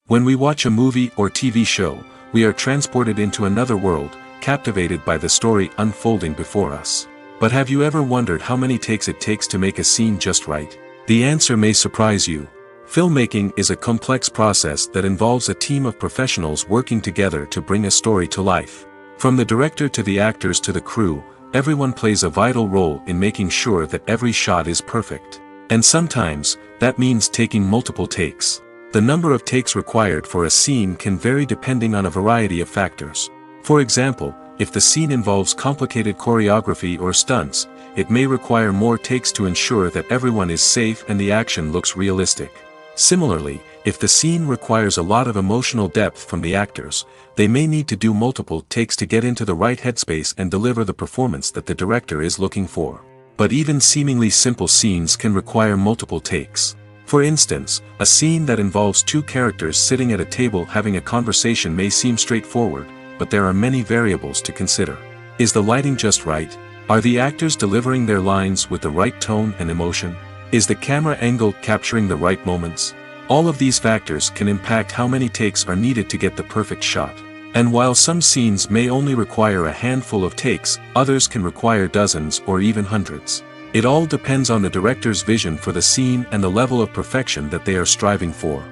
When we watch a movie or TV show, we are transported into another world, captivated by the story unfolding before us. But have you ever wondered how many takes it takes to make a scene just right? The answer may surprise you. Filmmaking is a complex process that involves a team of professionals working together to bring a story to life. From the director to the actors to the crew, everyone plays a vital role in making sure that every shot is perfect. And sometimes, that means taking multiple takes. The number of takes required for a scene can vary depending on a variety of factors. For example, if the scene involves complicated choreography or stunts, it may require more takes to ensure that everyone is safe and the action looks realistic. Similarly, if the scene requires a lot of emotional depth from the actors, they may need to do multiple takes to get into the right headspace and deliver the performance that the director is looking for. But even seemingly simple scenes can require multiple takes. For instance, a scene that involves two characters sitting at a table having a conversation may seem straightforward, but there are many variables to consider. Is the lighting just right? Are the actors delivering their lines with the right tone and emotion? Is the camera angle capturing the right moments? All of these factors can impact how many takes are needed to get the perfect shot. And while some scenes may only require a handful of takes, others can require dozens or even hundreds. It all depends on the director's vision for the scene and the level of perfection that they are striving for.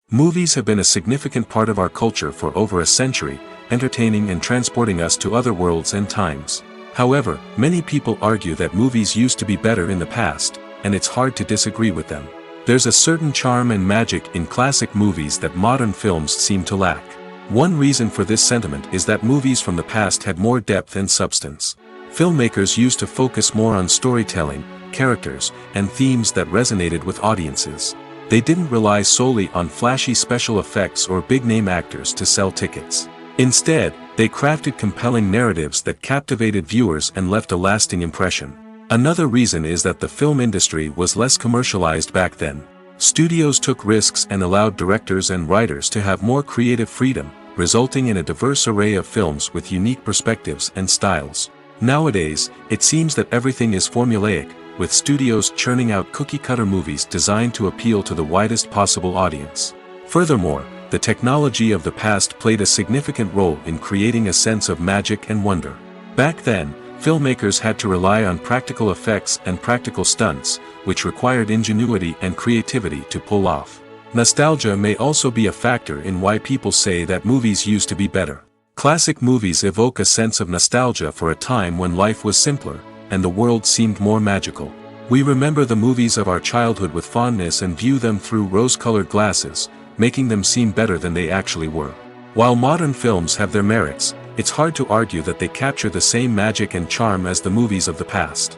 Movies have been a significant part of our culture for over a century, entertaining and transporting us to other worlds and times. However, many people argue that movies used to be better in the past, and it's hard to disagree with them. There's a certain charm and magic in classic movies that modern films seem to lack. One reason for this sentiment is that movies from the past had more depth and substance. Filmmakers used to focus more on storytelling, characters, and themes that resonated with audiences. They didn't rely solely on flashy special effects or big-name actors to sell tickets. Instead, they crafted compelling narratives that captivated viewers and left a lasting impression. Another reason is that the film industry was less commercialized back then. Studios took risks and allowed directors and writers to have more creative freedom, resulting in a diverse array of films with unique perspectives and styles. Nowadays, it seems that everything is formulaic, with studios churning out cookie-cutter movies designed to appeal to the widest possible audience. Furthermore, the technology of the past played a significant role in creating a sense of magic and wonder. Back then, filmmakers had to rely on practical effects and practical stunts, which required ingenuity and creativity to pull off. Nostalgia may also be a factor in why people say that movies used to be better. Classic movies evoke a sense of nostalgia for a time when life was simpler, and the world seemed more magical. We remember the movies of our childhood with fondness and view them through rose-colored glasses, making them seem better than they actually were. While modern films have their merits, it's hard to argue that they capture the same magic and charm as the movies of the past.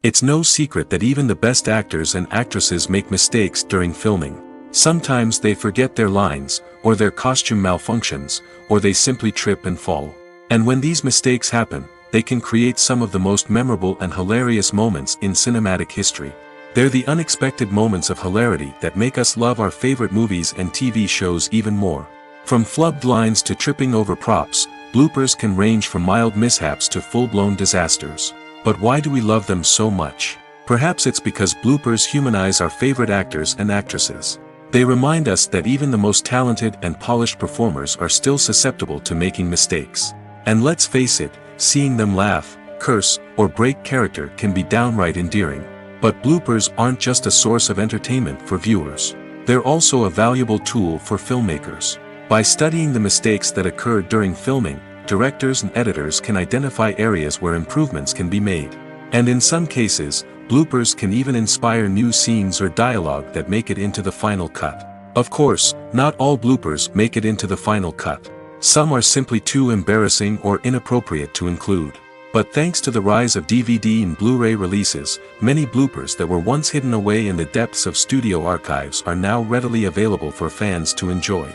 It's no secret that even the best actors and actresses make mistakes during filming. Sometimes they forget their lines, or their costume malfunctions, or they simply trip and fall. And when these mistakes happen, they can create some of the most memorable and hilarious moments in cinematic history. They're the unexpected moments of hilarity that make us love our favorite movies and TV shows even more. From flubbed lines to tripping over props, bloopers can range from mild mishaps to full-blown disasters. But why do we love them so much? Perhaps it's because bloopers humanize our favorite actors and actresses. They remind us that even the most talented and polished performers are still susceptible to making mistakes. And let's face it, seeing them laugh, curse, or break character can be downright endearing. But bloopers aren't just a source of entertainment for viewers. They're also a valuable tool for filmmakers. By studying the mistakes that occurred during filming, directors and editors can identify areas where improvements can be made. And in some cases, bloopers can even inspire new scenes or dialogue that make it into the final cut. Of course, not all bloopers make it into the final cut. Some are simply too embarrassing or inappropriate to include. But thanks to the rise of DVD and Blu-ray releases, many bloopers that were once hidden away in the depths of studio archives are now readily available for fans to enjoy.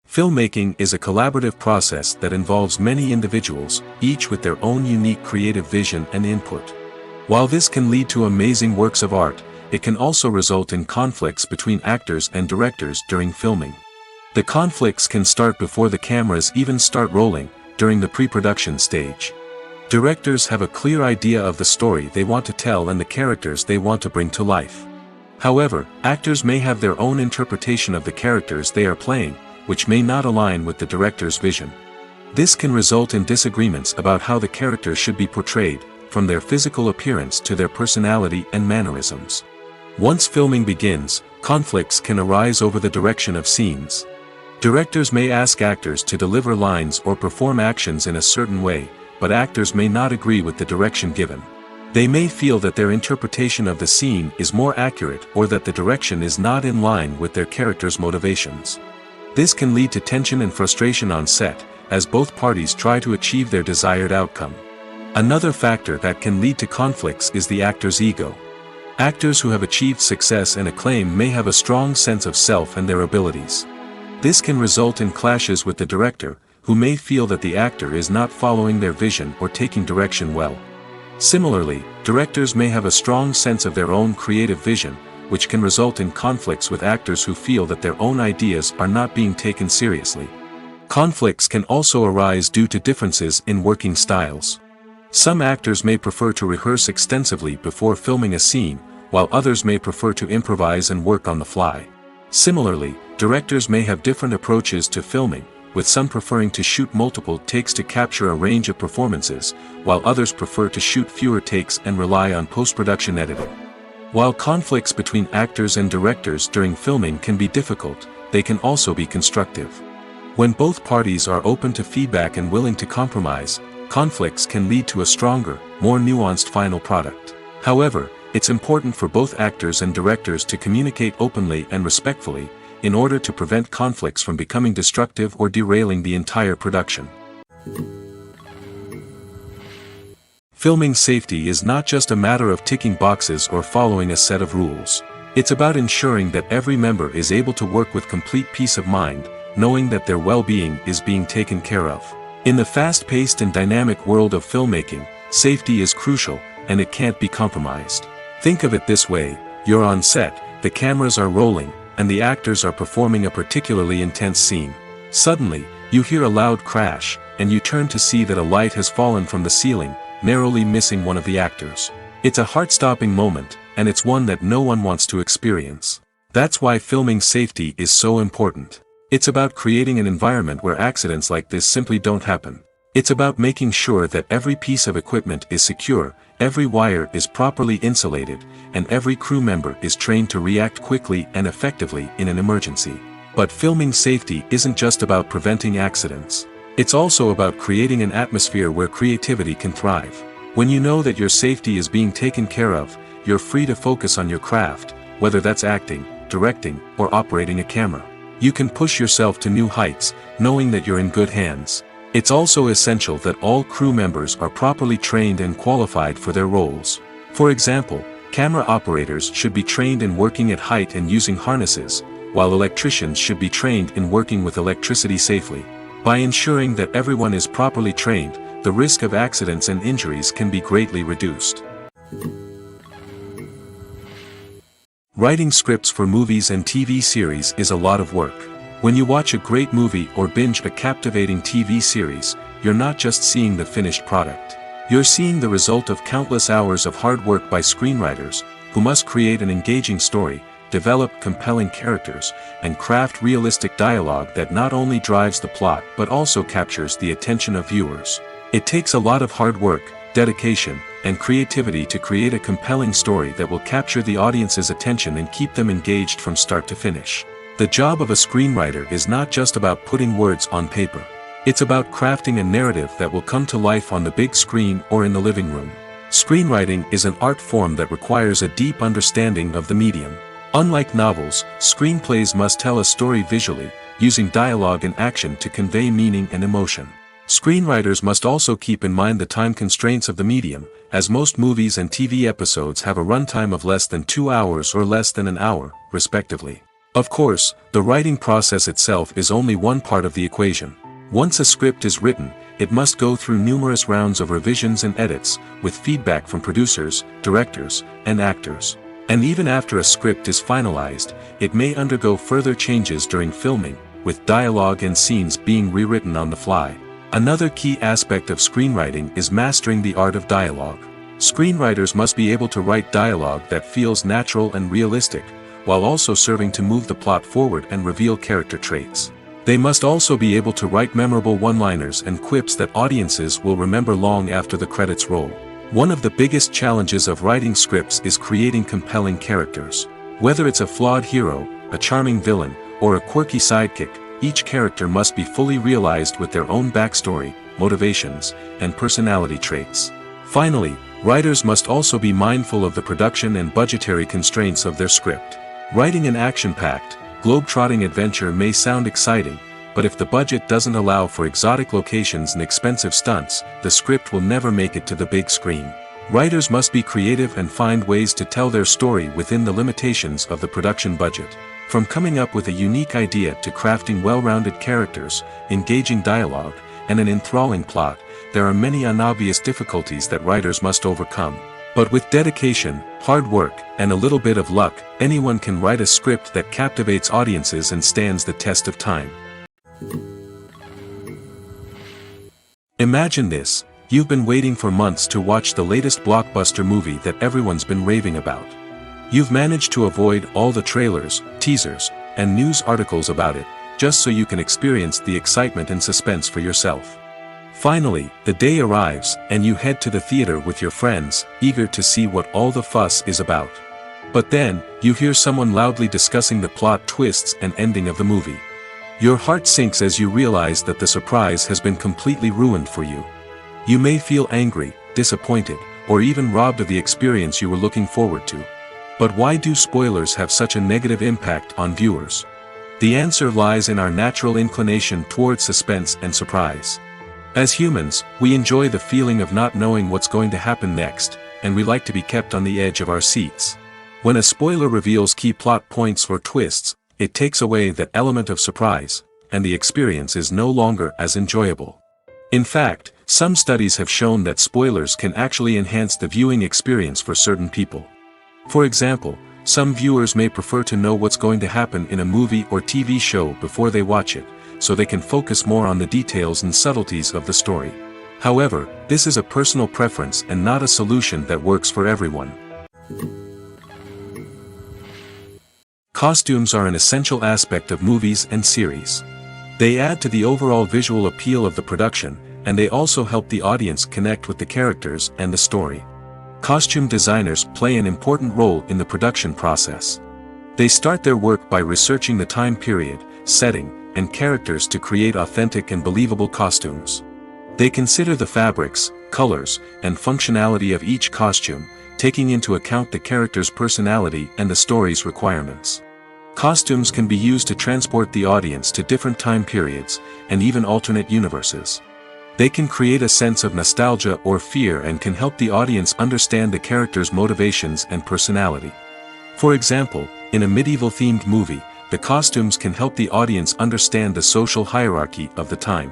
Filmmaking is a collaborative process that involves many individuals, each with their own unique creative vision and input. While this can lead to amazing works of art, it can also result in conflicts between actors and directors during filming. The conflicts can start before the cameras even start rolling, during the pre-production stage. Directors have a clear idea of the story they want to tell and the characters they want to bring to life. However, actors may have their own interpretation of the characters they are playing, which may not align with the director's vision. This can result in disagreements about how the characters should be portrayed, from their physical appearance to their personality and mannerisms. Once filming begins, conflicts can arise over the direction of scenes. Directors may ask actors to deliver lines or perform actions in a certain way, but actors may not agree with the direction given. They may feel that their interpretation of the scene is more accurate or that the direction is not in line with their character's motivations. This can lead to tension and frustration on set, as both parties try to achieve their desired outcome. Another factor that can lead to conflicts is the actor's ego. Actors who have achieved success and acclaim may have a strong sense of self and their abilities. This can result in clashes with the director, who may feel that the actor is not following their vision or taking direction well. Similarly, directors may have a strong sense of their own creative vision, which can result in conflicts with actors who feel that their own ideas are not being taken seriously. Conflicts can also arise due to differences in working styles. Some actors may prefer to rehearse extensively before filming a scene, while others may prefer to improvise and work on the fly. Similarly, directors may have different approaches to filming, with some preferring to shoot multiple takes to capture a range of performances, while others prefer to shoot fewer takes and rely on post-production editing. While conflicts between actors and directors during filming can be difficult, they can also be constructive. When both parties are open to feedback and willing to compromise, conflicts can lead to a stronger, more nuanced final product. However, it's important for both actors and directors to communicate openly and respectfully, in order to prevent conflicts from becoming destructive or derailing the entire production. Filming safety is not just a matter of ticking boxes or following a set of rules. It's about ensuring that every member is able to work with complete peace of mind, knowing that their well-being is being taken care of. In the fast-paced and dynamic world of filmmaking, safety is crucial, and it can't be compromised. Think of it this way: you're on set, the cameras are rolling, and the actors are performing a particularly intense scene. Suddenly, you hear a loud crash, and you turn to see that a light has fallen from the ceiling, narrowly missing one of the actors. It's a heart-stopping moment, and it's one that no one wants to experience. That's why filming safety is so important. It's about creating an environment where accidents like this simply don't happen. It's about making sure that every piece of equipment is secure, every wire is properly insulated, and every crew member is trained to react quickly and effectively in an emergency. But filming safety isn't just about preventing accidents. It's also about creating an atmosphere where creativity can thrive. When you know that your safety is being taken care of, you're free to focus on your craft, whether that's acting, directing, or operating a camera. You can push yourself to new heights, knowing that you're in good hands. It's also essential that all crew members are properly trained and qualified for their roles. For example, camera operators should be trained in working at height and using harnesses, while electricians should be trained in working with electricity safely. By ensuring that everyone is properly trained, the risk of accidents and injuries can be greatly reduced. Writing scripts for movies and TV series is a lot of work. When you watch a great movie or binge a captivating TV series, you're not just seeing the finished product. You're seeing the result of countless hours of hard work by screenwriters, who must create an engaging story, develop compelling characters, and craft realistic dialogue that not only drives the plot but also captures the attention of viewers. It takes a lot of hard work, dedication, and creativity to create a compelling story that will capture the audience's attention and keep them engaged from start to finish. The job of a screenwriter is not just about putting words on paper. It's about crafting a narrative that will come to life on the big screen or in the living room. Screenwriting is an art form that requires a deep understanding of the medium. Unlike novels, screenplays must tell a story visually, using dialogue and action to convey meaning and emotion. Screenwriters must also keep in mind the time constraints of the medium, as most movies and TV episodes have a runtime of less than 2 hours or less than an hour, respectively. Of course, the writing process itself is only one part of the equation. Once a script is written, it must go through numerous rounds of revisions and edits, with feedback from producers, directors, and actors. And even after a script is finalized, it may undergo further changes during filming, with dialogue and scenes being rewritten on the fly. Another key aspect of screenwriting is mastering the art of dialogue. Screenwriters must be able to write dialogue that feels natural and realistic, while also serving to move the plot forward and reveal character traits. They must also be able to write memorable one-liners and quips that audiences will remember long after the credits roll. One of the biggest challenges of writing scripts is creating compelling characters. Whether it's a flawed hero, a charming villain, or a quirky sidekick, each character must be fully realized with their own backstory, motivations, and personality traits. Finally, writers must also be mindful of the production and budgetary constraints of their script. Writing an action-packed, globe-trotting adventure may sound exciting, but if the budget doesn't allow for exotic locations and expensive stunts, the script will never make it to the big screen. Writers must be creative and find ways to tell their story within the limitations of the production budget. From coming up with a unique idea to crafting well-rounded characters, engaging dialogue, and an enthralling plot, there are many unobvious difficulties that writers must overcome. But with dedication, hard work, and a little bit of luck, anyone can write a script that captivates audiences and stands the test of time. Imagine this: you've been waiting for months to watch the latest blockbuster movie that everyone's been raving about. You've managed to avoid all the trailers, teasers, and news articles about it, just so you can experience the excitement and suspense for yourself. Finally, the day arrives, and you head to the theater with your friends, eager to see what all the fuss is about. But then, you hear someone loudly discussing the plot twists and ending of the movie. Your heart sinks as you realize that the surprise has been completely ruined for you. You may feel angry, disappointed, or even robbed of the experience you were looking forward to. But why do spoilers have such a negative impact on viewers? The answer lies in our natural inclination towards suspense and surprise. As humans, we enjoy the feeling of not knowing what's going to happen next, and we like to be kept on the edge of our seats. When a spoiler reveals key plot points or twists, it takes away that element of surprise, and the experience is no longer as enjoyable. In fact, some studies have shown that spoilers can actually enhance the viewing experience for certain people. For example, some viewers may prefer to know what's going to happen in a movie or TV show before they watch it, so they can focus more on the details and subtleties of the story. However, this is a personal preference and not a solution that works for everyone. Costumes are an essential aspect of movies and series. They add to the overall visual appeal of the production, and they also help the audience connect with the characters and the story. Costume designers play an important role in the production process. They start their work by researching the time period, setting, and characters to create authentic and believable costumes. They consider the fabrics, colors, and functionality of each costume, taking into account the character's personality and the story's requirements. Costumes can be used to transport the audience to different time periods, and even alternate universes. They can create a sense of nostalgia or fear and can help the audience understand the character's motivations and personality. For example, in a medieval-themed movie, the costumes can help the audience understand the social hierarchy of the time.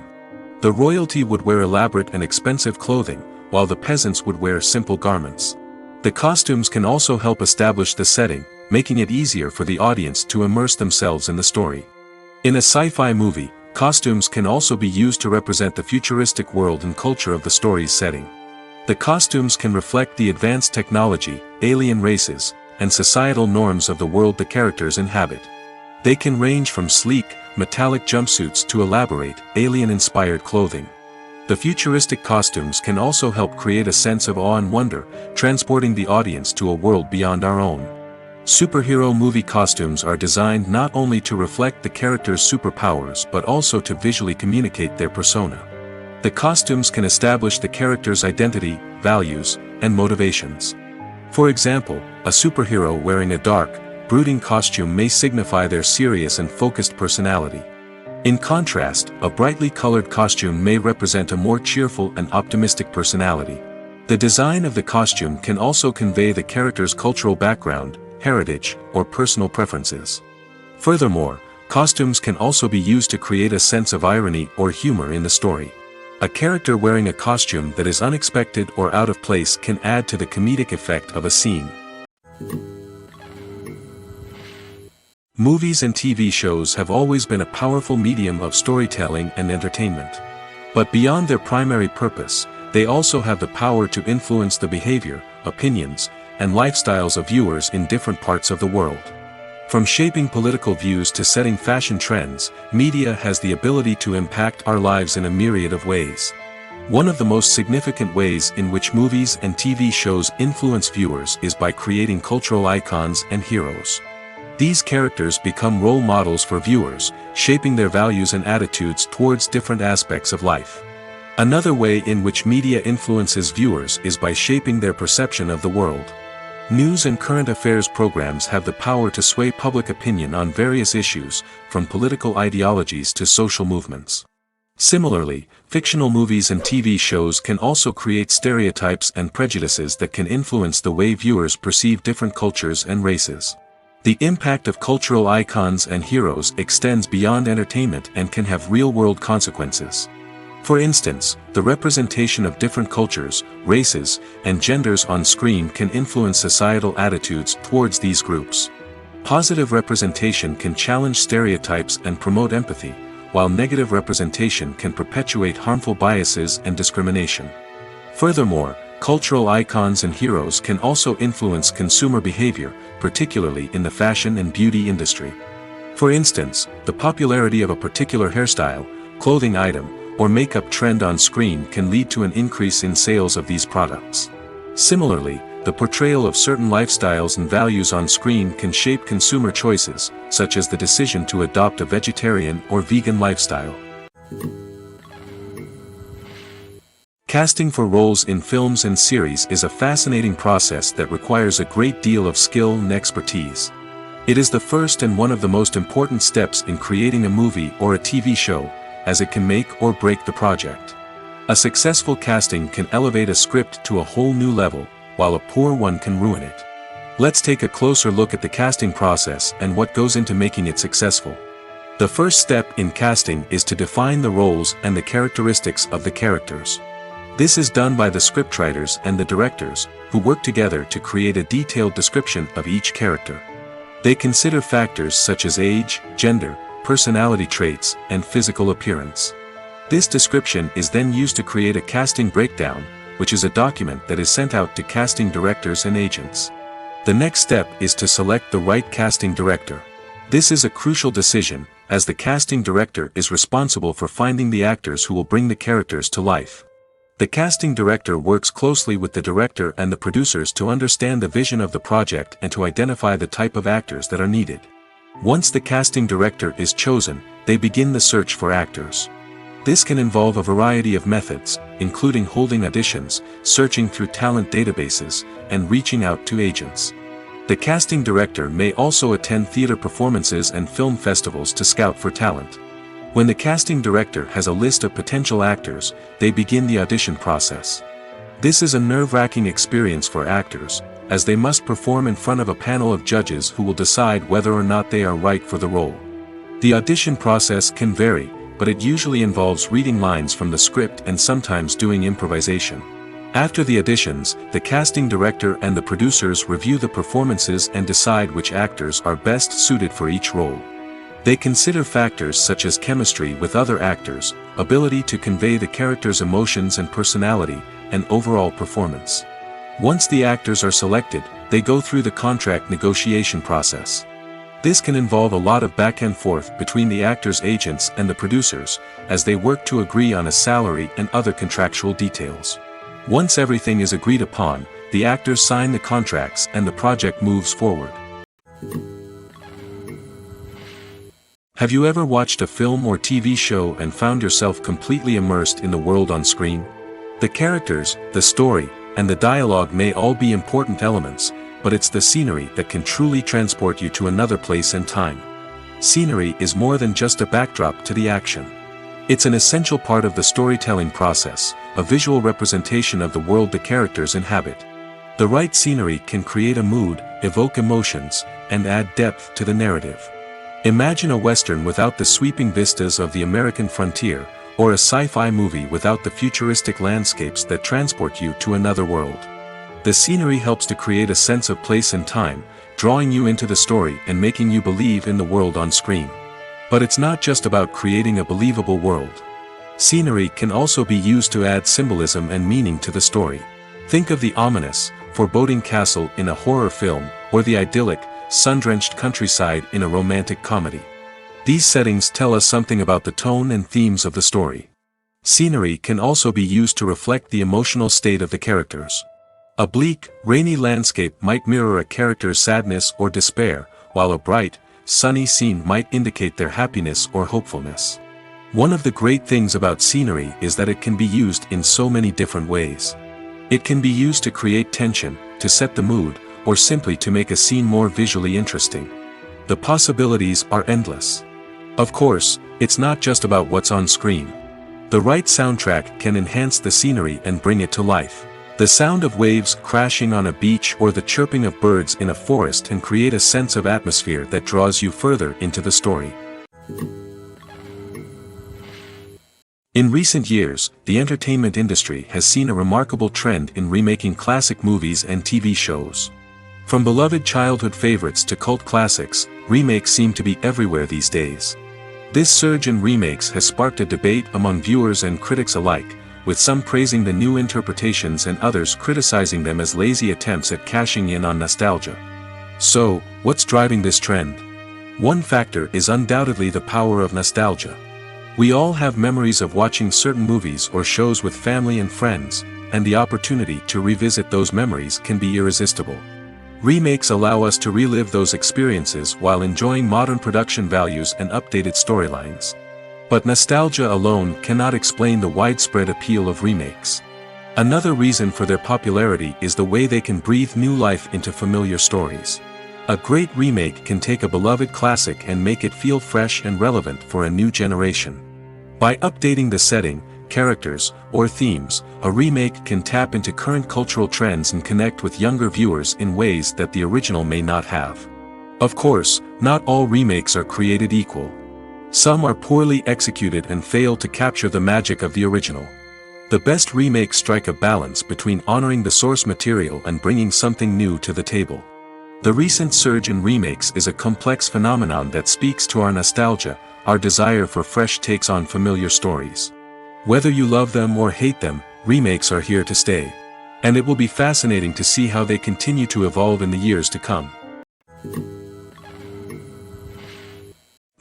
The royalty would wear elaborate and expensive clothing, while the peasants would wear simple garments. The costumes can also help establish the setting, making it easier for the audience to immerse themselves in the story. In a sci-fi movie, costumes can also be used to represent the futuristic world and culture of the story's setting. The costumes can reflect the advanced technology, alien races, and societal norms of the world the characters inhabit. They can range from sleek, metallic jumpsuits to elaborate, alien-inspired clothing. The futuristic costumes can also help create a sense of awe and wonder, transporting the audience to a world beyond our own. Superhero movie costumes are designed not only to reflect the character's superpowers but also to visually communicate their persona. The costumes can establish the character's identity, values, and motivations. For example, a superhero wearing a dark, brooding costume may signify their serious and focused personality. In contrast, a brightly colored costume may represent a more cheerful and optimistic personality. The design of the costume can also convey the character's cultural background, heritage, or personal preferences. Furthermore, costumes can also be used to create a sense of irony or humor in the story. A character wearing a costume that is unexpected or out of place can add to the comedic effect of a scene. Movies and TV shows have always been a powerful medium of storytelling and entertainment. But beyond their primary purpose, they also have the power to influence the behavior, opinions, and lifestyles of viewers in different parts of the world. From shaping political views to setting fashion trends, media has the ability to impact our lives in a myriad of ways. One of the most significant ways in which movies and TV shows influence viewers is by creating cultural icons and heroes. These characters become role models for viewers, shaping their values and attitudes towards different aspects of life. Another way in which media influences viewers is by shaping their perception of the world. News and current affairs programs have the power to sway public opinion on various issues, from political ideologies to social movements. Similarly, fictional movies and TV shows can also create stereotypes and prejudices that can influence the way viewers perceive different cultures and races. The impact of cultural icons and heroes extends beyond entertainment and can have real-world consequences. For instance, the representation of different cultures, races, and genders on screen can influence societal attitudes towards these groups. Positive representation can challenge stereotypes and promote empathy, while negative representation can perpetuate harmful biases and discrimination. Furthermore, cultural icons and heroes can also influence consumer behavior, particularly in the fashion and beauty industry. For instance, the popularity of a particular hairstyle, clothing item, or makeup trend on screen can lead to an increase in sales of these products. Similarly, the portrayal of certain lifestyles and values on screen can shape consumer choices, such as the decision to adopt a vegetarian or vegan lifestyle. Casting for roles in films and series is a fascinating process that requires a great deal of skill and expertise. It is the first and one of the most important steps in creating a movie or a TV show, as it can make or break the project. A successful casting can elevate a script to a whole new level, while a poor one can ruin it. Let's take a closer look at the casting process and what goes into making it successful. The first step in casting is to define the roles and the characteristics of the characters. This is done by the scriptwriters and the directors, who work together to create a detailed description of each character. They consider factors such as age, gender, personality traits, and physical appearance. This description is then used to create a casting breakdown, which is a document that is sent out to casting directors and agents. The next step is to select the right casting director. This is a crucial decision, as the casting director is responsible for finding the actors who will bring the characters to life. The casting director works closely with the director and the producers to understand the vision of the project and to identify the type of actors that are needed. Once the casting director is chosen, they begin the search for actors. This can involve a variety of methods, including holding auditions, searching through talent databases, and reaching out to agents. The casting director may also attend theater performances and film festivals to scout for talent. When the casting director has a list of potential actors, they begin the audition process. This is a nerve-wracking experience for actors, as they must perform in front of a panel of judges who will decide whether or not they are right for the role. The audition process can vary, but it usually involves reading lines from the script and sometimes doing improvisation. After the auditions, the casting director and the producers review the performances and decide which actors are best suited for each role. They consider factors such as chemistry with other actors, ability to convey the character's emotions and personality, and overall performance. Once the actors are selected, they go through the contract negotiation process. This can involve a lot of back and forth between the actors' agents and the producers, as they work to agree on a salary and other contractual details. Once everything is agreed upon, the actors sign the contracts and the project moves forward. Have you ever watched a film or TV show and found yourself completely immersed in the world on screen? The characters, the story, and the dialogue may all be important elements, but it's the scenery that can truly transport you to another place and time. Scenery is more than just a backdrop to the action. It's an essential part of the storytelling process, a visual representation of the world the characters inhabit. The right scenery can create a mood, evoke emotions, and add depth to the narrative. Imagine a Western without the sweeping vistas of the American frontier, or a sci-fi movie without the futuristic landscapes that transport you to another world. The scenery helps to create a sense of place and time, drawing you into the story and making you believe in the world on screen. But it's not just about creating a believable world. Scenery can also be used to add symbolism and meaning to the story. Think of the ominous, foreboding castle in a horror film, or the idyllic, sun-drenched countryside in a romantic comedy. These settings tell us something about the tone and themes of the story. Scenery can also be used to reflect the emotional state of the characters. A bleak, rainy landscape might mirror a character's sadness or despair, while a bright, sunny scene might indicate their happiness or hopefulness. One of the great things about scenery is that it can be used in so many different ways. It can be used to create tension, to set the mood, or simply to make a scene more visually interesting. The possibilities are endless. Of course, it's not just about what's on screen. The right soundtrack can enhance the scenery and bring it to life. The sound of waves crashing on a beach or the chirping of birds in a forest can create a sense of atmosphere that draws you further into the story. In recent years, the entertainment industry has seen a remarkable trend in remaking classic movies and TV shows. From beloved childhood favorites to cult classics, remakes seem to be everywhere these days. This surge in remakes has sparked a debate among viewers and critics alike, with some praising the new interpretations and others criticizing them as lazy attempts at cashing in on nostalgia. So, what's driving this trend? One factor is undoubtedly the power of nostalgia. We all have memories of watching certain movies or shows with family and friends, and the opportunity to revisit those memories can be irresistible. Remakes allow us to relive those experiences while enjoying modern production values and updated storylines. But nostalgia alone cannot explain the widespread appeal of remakes. Another reason for their popularity is the way they can breathe new life into familiar stories. A great remake can take a beloved classic and make it feel fresh and relevant for a new generation. By updating the setting, characters, or themes, a remake can tap into current cultural trends and connect with younger viewers in ways that the original may not have. Of course, not all remakes are created equal. Some are poorly executed and fail to capture the magic of the original. The best remakes strike a balance between honoring the source material and bringing something new to the table. The recent surge in remakes is a complex phenomenon that speaks to our nostalgia, our desire for fresh takes on familiar stories. Whether you love them or hate them, remakes are here to stay. And it will be fascinating to see how they continue to evolve in the years to come.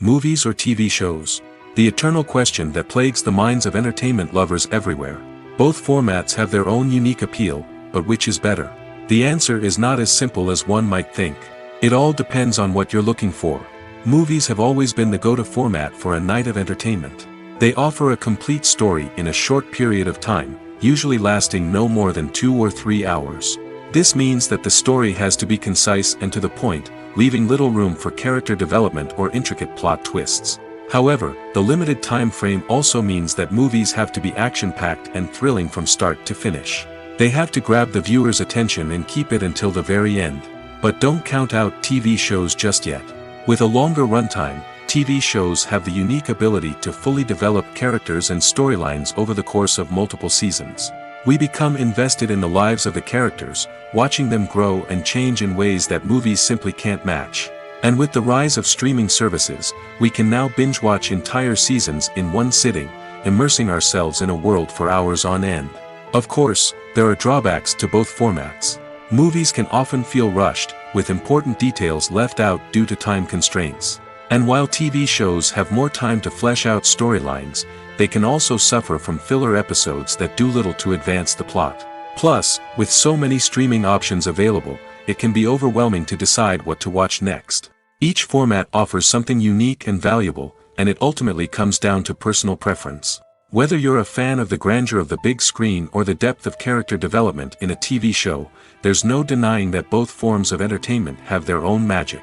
Movies or TV shows? The eternal question that plagues the minds of entertainment lovers everywhere. Both formats have their own unique appeal, but which is better? The answer is not as simple as one might think. It all depends on what you're looking for. Movies have always been the go-to format for a night of entertainment. They offer a complete story in a short period of time, usually lasting no more than 2 or 3 hours. This means that the story has to be concise and to the point, leaving little room for character development or intricate plot twists. However, the limited time frame also means that movies have to be action-packed and thrilling from start to finish. They have to grab the viewer's attention and keep it until the very end. But don't count out TV shows just yet. With a longer runtime, TV shows have the unique ability to fully develop characters and storylines over the course of multiple seasons. We become invested in the lives of the characters, watching them grow and change in ways that movies simply can't match. And with the rise of streaming services, we can now binge-watch entire seasons in one sitting, immersing ourselves in a world for hours on end. Of course, there are drawbacks to both formats. Movies can often feel rushed, with important details left out due to time constraints. And while TV shows have more time to flesh out storylines, they can also suffer from filler episodes that do little to advance the plot. Plus, with so many streaming options available, it can be overwhelming to decide what to watch next. Each format offers something unique and valuable, and it ultimately comes down to personal preference. Whether you're a fan of the grandeur of the big screen or the depth of character development in a TV show, there's no denying that both forms of entertainment have their own magic.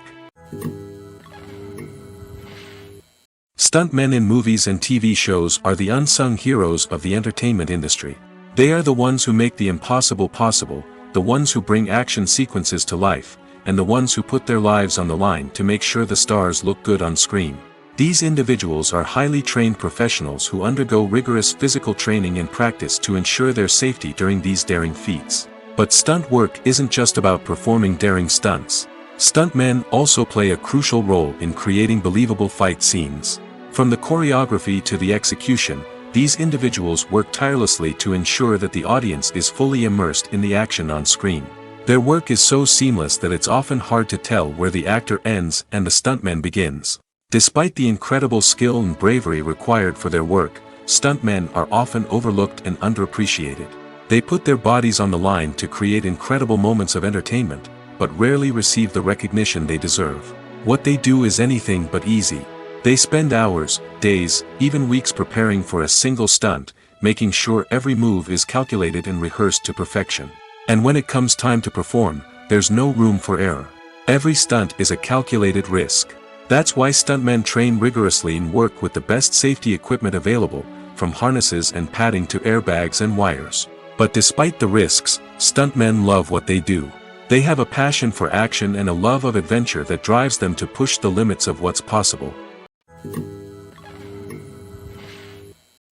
Stuntmen in movies and TV shows are the unsung heroes of the entertainment industry. They are the ones who make the impossible possible, the ones who bring action sequences to life, and the ones who put their lives on the line to make sure the stars look good on screen. These individuals are highly trained professionals who undergo rigorous physical training and practice to ensure their safety during these daring feats. But stunt work isn't just about performing daring stunts. Stuntmen also play a crucial role in creating believable fight scenes. From the choreography to the execution, these individuals work tirelessly to ensure that the audience is fully immersed in the action on screen. Their work is so seamless that it's often hard to tell where the actor ends and the stuntman begins. Despite the incredible skill and bravery required for their work, stuntmen are often overlooked and underappreciated. They put their bodies on the line to create incredible moments of entertainment, but rarely receive the recognition they deserve. What they do is anything but easy. They spend hours, days, even weeks preparing for a single stunt, making sure every move is calculated and rehearsed to perfection. And when it comes time to perform, there's no room for error. Every stunt is a calculated risk. That's why stuntmen train rigorously and work with the best safety equipment available, from harnesses and padding to airbags and wires. But despite the risks, stuntmen love what they do. They have a passion for action and a love of adventure that drives them to push the limits of what's possible.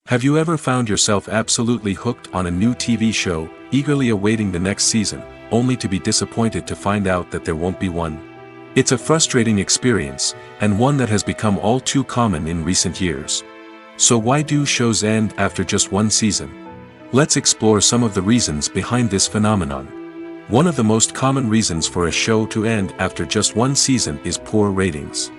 Have you ever found yourself absolutely hooked on a new TV show, eagerly awaiting the next season, only to be disappointed to find out that there won't be one? It's a frustrating experience, and one that has become all too common in recent years. So why do shows end after just one season? Let's explore some of the reasons behind this phenomenon. One of the most common reasons for a show to end after just one season is poor ratings.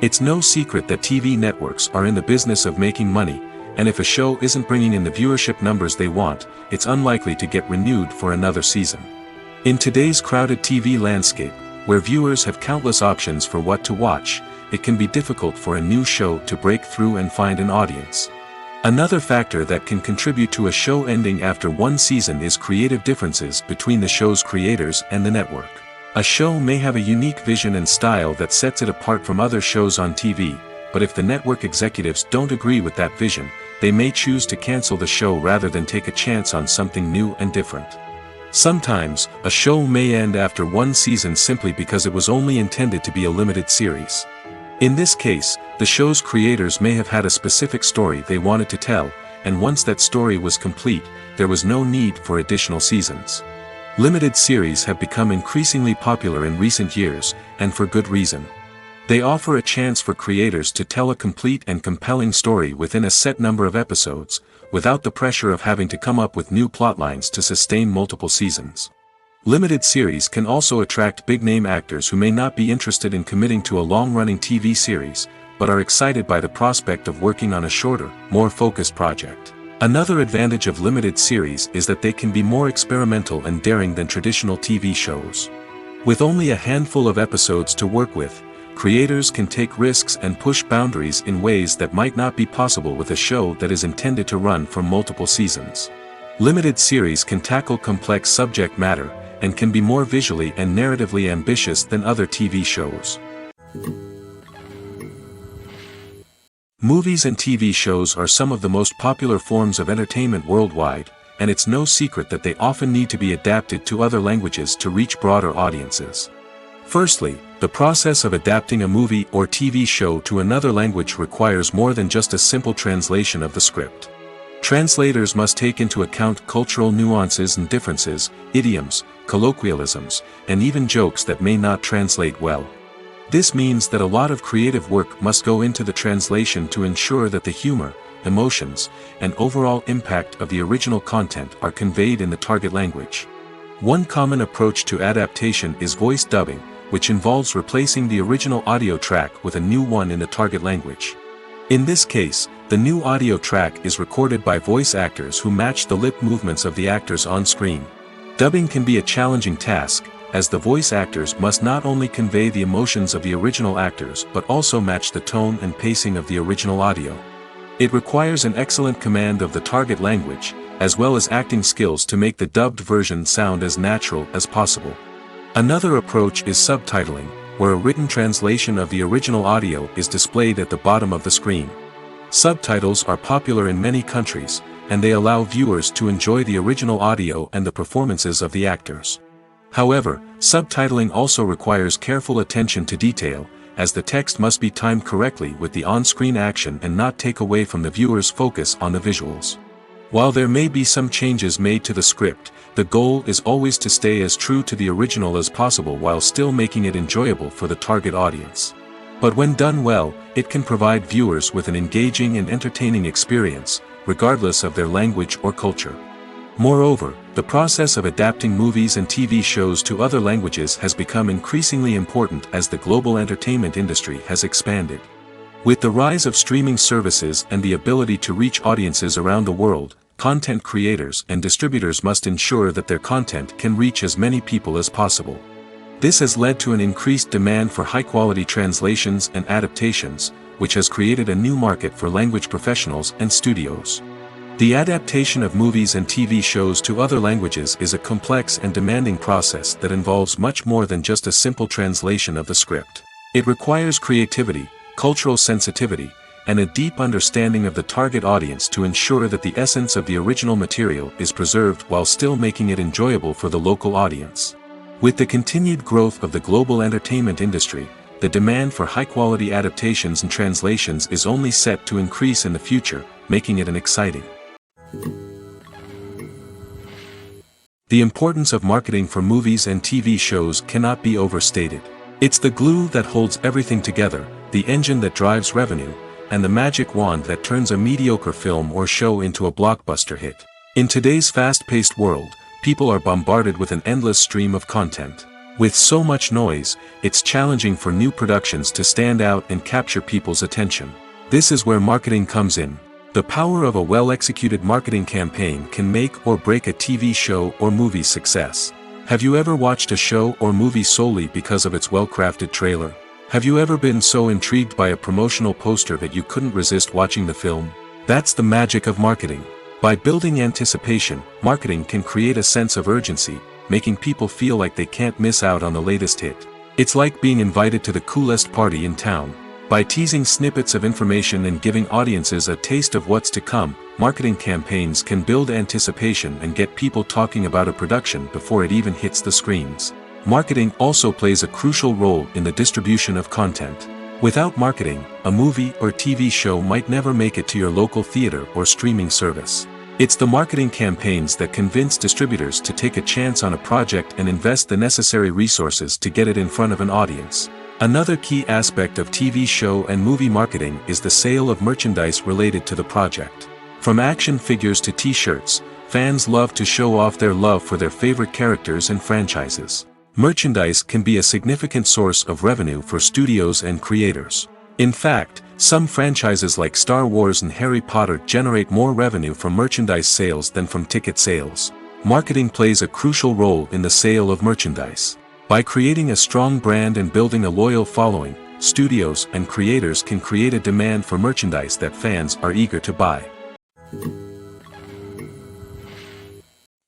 It's no secret that TV networks are in the business of making money, and if a show isn't bringing in the viewership numbers they want, it's unlikely to get renewed for another season. In today's crowded TV landscape, where viewers have countless options for what to watch, it can be difficult for a new show to break through and find an audience. Another factor that can contribute to a show ending after one season is creative differences between the show's creators and the network. A show may have a unique vision and style that sets it apart from other shows on TV, but if the network executives don't agree with that vision, they may choose to cancel the show rather than take a chance on something new and different. Sometimes, a show may end after one season simply because it was only intended to be a limited series. In this case, the show's creators may have had a specific story they wanted to tell, and once that story was complete, there was no need for additional seasons. Limited series have become increasingly popular in recent years, and for good reason. They offer a chance for creators to tell a complete and compelling story within a set number of episodes, without the pressure of having to come up with new plotlines to sustain multiple seasons. Limited series can also attract big-name actors who may not be interested in committing to a long-running TV series, but are excited by the prospect of working on a shorter, more focused project. Another advantage of limited series is that they can be more experimental and daring than traditional TV shows. With only a handful of episodes to work with, creators can take risks and push boundaries in ways that might not be possible with a show that is intended to run for multiple seasons. Limited series can tackle complex subject matter, and can be more visually and narratively ambitious than other TV shows. Movies and TV shows are some of the most popular forms of entertainment worldwide, and it's no secret that they often need to be adapted to other languages to reach broader audiences. Firstly, the process of adapting a movie or TV show to another language requires more than just a simple translation of the script. Translators must take into account cultural nuances and differences, idioms, colloquialisms, and even jokes that may not translate well. This means that a lot of creative work must go into the translation to ensure that the humor, emotions, and overall impact of the original content are conveyed in the target language. One common approach to adaptation is voice dubbing, which involves replacing the original audio track with a new one in the target language. In this case, the new audio track is recorded by voice actors who match the lip movements of the actors on screen. Dubbing can be a challenging task, as the voice actors must not only convey the emotions of the original actors but also match the tone and pacing of the original audio. It requires an excellent command of the target language, as well as acting skills to make the dubbed version sound as natural as possible. Another approach is subtitling, where a written translation of the original audio is displayed at the bottom of the screen. Subtitles are popular in many countries, and they allow viewers to enjoy the original audio and the performances of the actors. However, subtitling also requires careful attention to detail, as the text must be timed correctly with the on-screen action and not take away from the viewer's focus on the visuals. While there may be some changes made to the script, the goal is always to stay as true to the original as possible while still making it enjoyable for the target audience. But when done well, it can provide viewers with an engaging and entertaining experience, regardless of their language or culture. Moreover, the process of adapting movies and TV shows to other languages has become increasingly important as the global entertainment industry has expanded. With the rise of streaming services and the ability to reach audiences around the world, content creators and distributors must ensure that their content can reach as many people as possible. This has led to an increased demand for high-quality translations and adaptations, which has created a new market for language professionals and studios. The adaptation of movies and TV shows to other languages is a complex and demanding process that involves much more than just a simple translation of the script. It requires creativity, cultural sensitivity, and a deep understanding of the target audience to ensure that the essence of the original material is preserved while still making it enjoyable for the local audience. With the continued growth of the global entertainment industry, the demand for high-quality adaptations and translations is only set to increase in the future, making it an exciting. The importance of marketing for movies and TV shows cannot be overstated. It's the glue that holds everything together, the engine that drives revenue, and the magic wand that turns a mediocre film or show into a blockbuster hit. In today's fast-paced world, people are bombarded with an endless stream of content. With so much noise, it's challenging for new productions to stand out and capture people's attention. This is where marketing comes in. The power of a well-executed marketing campaign can make or break a TV show or movie's success. Have you ever watched a show or movie solely because of its well-crafted trailer? Have you ever been so intrigued by a promotional poster that you couldn't resist watching the film? That's the magic of marketing. By building anticipation, marketing can create a sense of urgency, making people feel like they can't miss out on the latest hit. It's like being invited to the coolest party in town. By teasing snippets of information and giving audiences a taste of what's to come, marketing campaigns can build anticipation and get people talking about a production before it even hits the screens. Marketing also plays a crucial role in the distribution of content. Without marketing, a movie or TV show might never make it to your local theater or streaming service. It's the marketing campaigns that convince distributors to take a chance on a project and invest the necessary resources to get it in front of an audience. Another key aspect of TV show and movie marketing is the sale of merchandise related to the project. From action figures to t-shirts, fans love to show off their love for their favorite characters and franchises. Merchandise can be a significant source of revenue for studios and creators. In fact, some franchises like Star Wars and Harry Potter generate more revenue from merchandise sales than from ticket sales. Marketing plays a crucial role in the sale of merchandise. By creating a strong brand and building a loyal following, studios and creators can create a demand for merchandise that fans are eager to buy.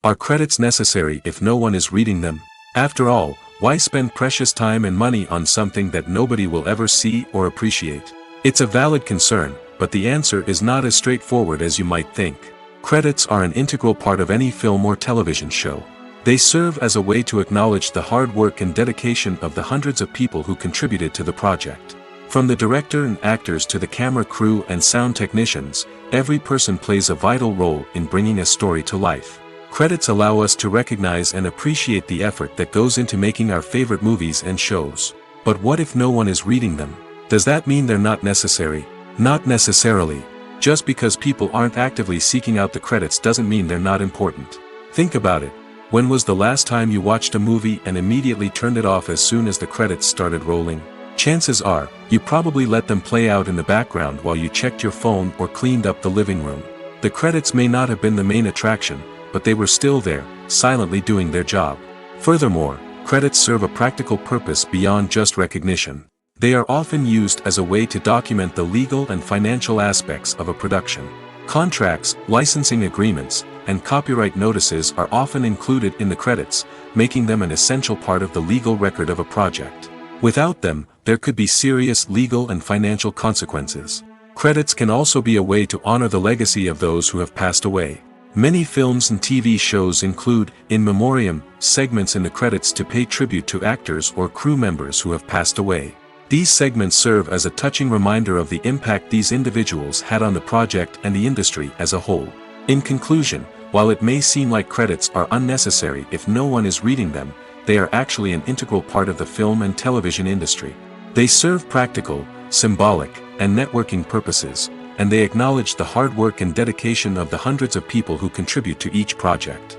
Are credits necessary if no one is reading them? After all, why spend precious time and money on something that nobody will ever see or appreciate? It's a valid concern, but the answer is not as straightforward as you might think. Credits are an integral part of any film or television show. They serve as a way to acknowledge the hard work and dedication of the hundreds of people who contributed to the project. From the director and actors to the camera crew and sound technicians, every person plays a vital role in bringing a story to life. Credits allow us to recognize and appreciate the effort that goes into making our favorite movies and shows. But what if no one is reading them? Does that mean they're not necessary? Not necessarily. Just because people aren't actively seeking out the credits doesn't mean they're not important. Think about it. When was the last time you watched a movie and immediately turned it off as soon as the credits started rolling? Chances are, you probably let them play out in the background while you checked your phone or cleaned up the living room. The credits may not have been the main attraction, but they were still there, silently doing their job. Furthermore, credits serve a practical purpose beyond just recognition. They are often used as a way to document the legal and financial aspects of a production. Contracts, licensing agreements, and copyright notices are often included in the credits, making them an essential part of the legal record of a project. Without them, there could be serious legal and financial consequences. Credits can also be a way to honor the legacy of those who have passed away. Many films and TV shows include, in memoriam, segments in the credits to pay tribute to actors or crew members who have passed away. These segments serve as a touching reminder of the impact these individuals had on the project and the industry as a whole. In conclusion, while it may seem like credits are unnecessary if no one is reading them, they are actually an integral part of the film and television industry. They serve practical, symbolic, and networking purposes, and they acknowledge the hard work and dedication of the hundreds of people who contribute to each project.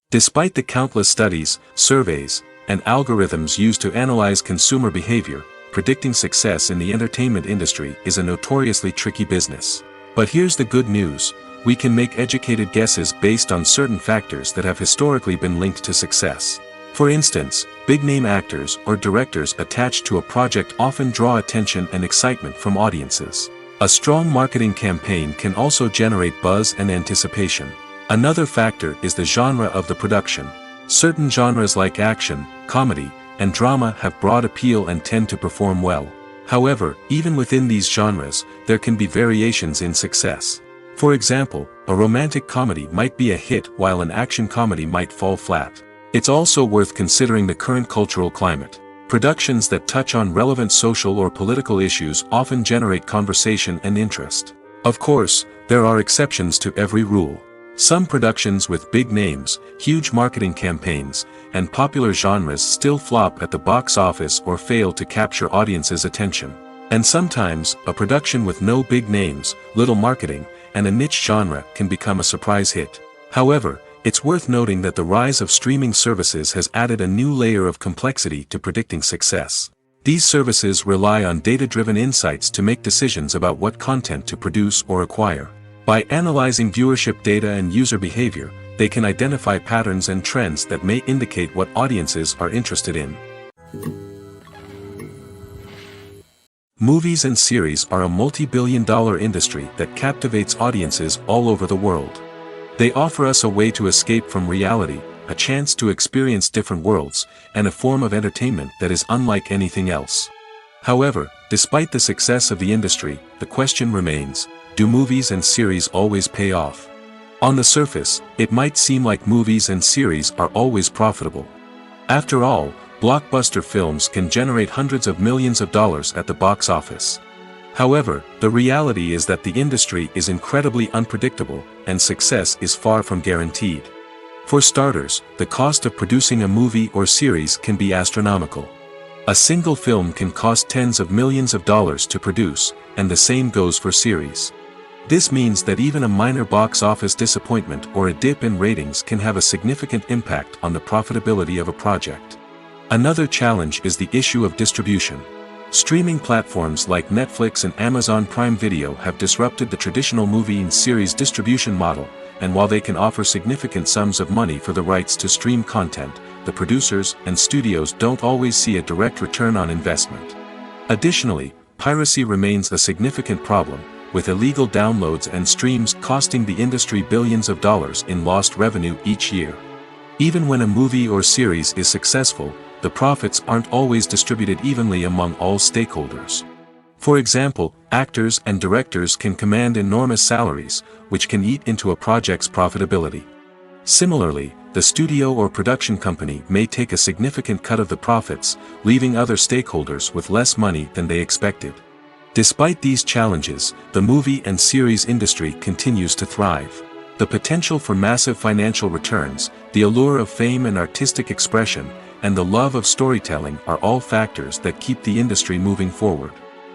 Despite the countless studies, surveys, and algorithms used to analyze consumer behavior, predicting success in the entertainment industry is a notoriously tricky business. But here's the good news: we can make educated guesses based on certain factors that have historically been linked to success. For instance, big-name actors or directors attached to a project often draw attention and excitement from audiences. A strong marketing campaign can also generate buzz and anticipation. Another factor is the genre of the production. Certain genres like action, comedy, and drama have broad appeal and tend to perform well. However, even within these genres, there can be variations in success. For example, a romantic comedy might be a hit while an action comedy might fall flat. It's also worth considering the current cultural climate. Productions that touch on relevant social or political issues often generate conversation and interest. Of course, there are exceptions to every rule. Some productions with big names, huge marketing campaigns, and popular genres still flop at the box office or fail to capture audiences' attention. And sometimes, a production with no big names, little marketing, and a niche genre can become a surprise hit. However, it's worth noting that the rise of streaming services has added a new layer of complexity to predicting success. These services rely on data-driven insights to make decisions about what content to produce or acquire. By analyzing viewership data and user behavior, they can identify patterns and trends that may indicate what audiences are interested in. Movies and series are a multi-billion-dollar industry that captivates audiences all over the world. They offer us a way to escape from reality, a chance to experience different worlds, and a form of entertainment that is unlike anything else. However, despite the success of the industry, the question remains: do movies and series always pay off? On the surface, it might seem like movies and series are always profitable. After all, blockbuster films can generate hundreds of millions of dollars at the box office. However, the reality is that the industry is incredibly unpredictable, and success is far from guaranteed. For starters, the cost of producing a movie or series can be astronomical. A single film can cost tens of millions of dollars to produce, and the same goes for series. This means that even a minor box office disappointment or a dip in ratings can have a significant impact on the profitability of a project. Another challenge is the issue of distribution. Streaming platforms like Netflix and Amazon Prime Video have disrupted the traditional movie and series distribution model, and while they can offer significant sums of money for the rights to stream content, the producers and studios don't always see a direct return on investment. Additionally, piracy remains a significant problem, with illegal downloads and streams costing the industry billions of dollars in lost revenue each year. Even when a movie or series is successful, the profits aren't always distributed evenly among all stakeholders. For example, actors and directors can command enormous salaries, which can eat into a project's profitability. Similarly, the studio or production company may take a significant cut of the profits, leaving other stakeholders with less money than they expected. Despite these challenges, the movie and series industry continues to thrive. The potential for massive financial returns, the allure of fame and artistic expression, and the love of storytelling are all factors that keep the industry moving forward.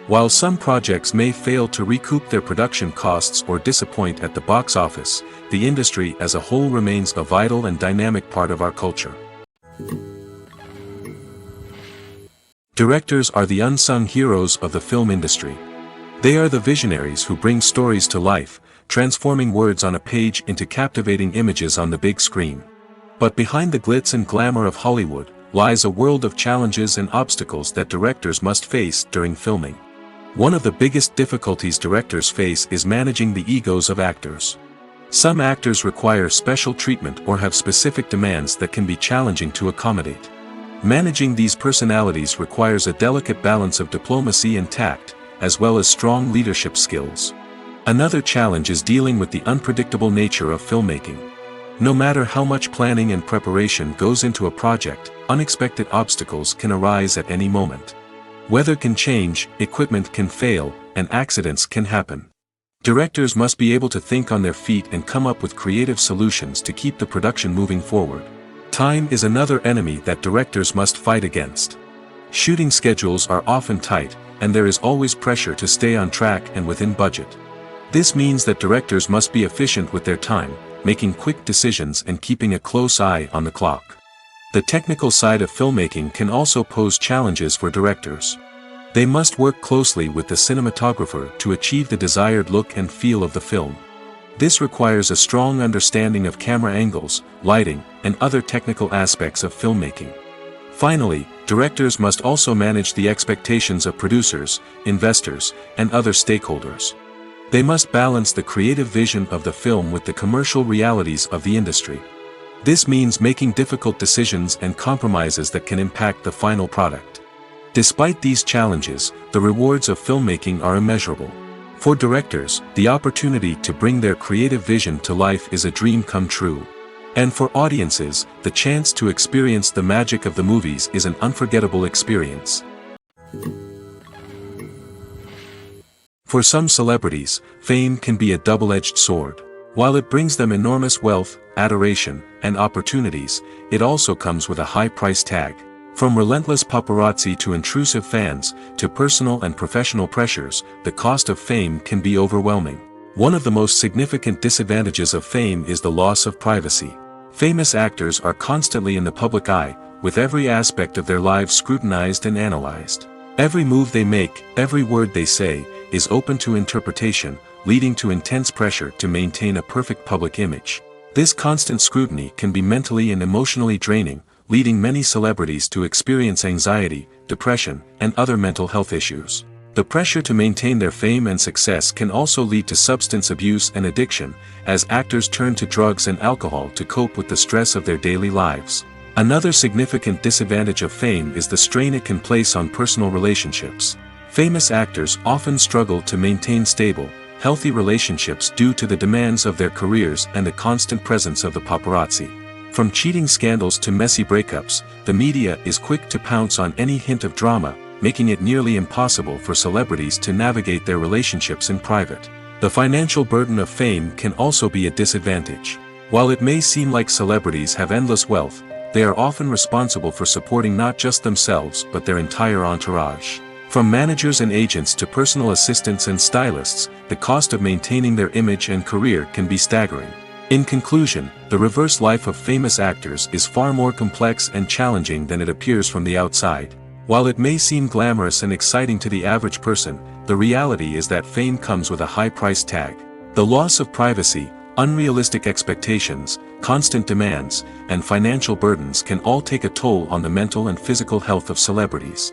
While some projects may fail to recoup their production costs or disappoint at the box office, the industry as a whole remains a vital and dynamic part of our culture. Directors are the unsung heroes of the film industry. They are the visionaries who bring stories to life, transforming words on a page into captivating images on the big screen. But behind the glitz and glamour of Hollywood lies a world of challenges and obstacles that directors must face during filming. One of the biggest difficulties directors face is managing the egos of actors. Some actors require special treatment or have specific demands that can be challenging to accommodate. Managing these personalities requires a delicate balance of diplomacy and tact, as well as strong leadership skills. Another challenge is dealing with the unpredictable nature of filmmaking. No matter how much planning and preparation goes into a project, unexpected obstacles can arise at any moment. Weather can change, equipment can fail, and accidents can happen. Directors must be able to think on their feet and come up with creative solutions to keep the production moving forward. Time is another enemy that directors must fight against. Shooting schedules are often tight, and there is always pressure to stay on track and within budget. This means that directors must be efficient with their time, making quick decisions and keeping a close eye on the clock. The technical side of filmmaking can also pose challenges for directors. They must work closely with the cinematographer to achieve the desired look and feel of the film. This requires a strong understanding of camera angles, lighting, and other technical aspects of filmmaking. Finally, directors must also manage the expectations of producers, investors, and other stakeholders. They must balance the creative vision of the film with the commercial realities of the industry. This means making difficult decisions and compromises that can impact the final product. Despite these challenges, the rewards of filmmaking are immeasurable. For directors, the opportunity to bring their creative vision to life is a dream come true. And for audiences, the chance to experience the magic of the movies is an unforgettable experience. For some celebrities, fame can be a double-edged sword. While it brings them enormous wealth, adoration, and opportunities, it also comes with a high price tag. From relentless paparazzi to intrusive fans, to personal and professional pressures, the cost of fame can be overwhelming. One of the most significant disadvantages of fame is the loss of privacy. Famous actors are constantly in the public eye, with every aspect of their lives scrutinized and analyzed. Every move they make, every word they say, is open to interpretation, leading to intense pressure to maintain a perfect public image. This constant scrutiny can be mentally and emotionally draining, leading many celebrities to experience anxiety, depression, and other mental health issues. The pressure to maintain their fame and success can also lead to substance abuse and addiction, as actors turn to drugs and alcohol to cope with the stress of their daily lives. Another significant disadvantage of fame is the strain it can place on personal relationships. Famous actors often struggle to maintain stable, healthy relationships due to the demands of their careers and the constant presence of the paparazzi. From cheating scandals to messy breakups, the media is quick to pounce on any hint of drama, making it nearly impossible for celebrities to navigate their relationships in private. The financial burden of fame can also be a disadvantage. While it may seem like celebrities have endless wealth, they are often responsible for supporting not just themselves but their entire entourage. From managers and agents to personal assistants and stylists, the cost of maintaining their image and career can be staggering. In conclusion, the reverse life of famous actors is far more complex and challenging than it appears from the outside. While it may seem glamorous and exciting to the average person, the reality is that fame comes with a high price tag. The loss of privacy, unrealistic expectations, constant demands, and financial burdens can all take a toll on the mental and physical health of celebrities.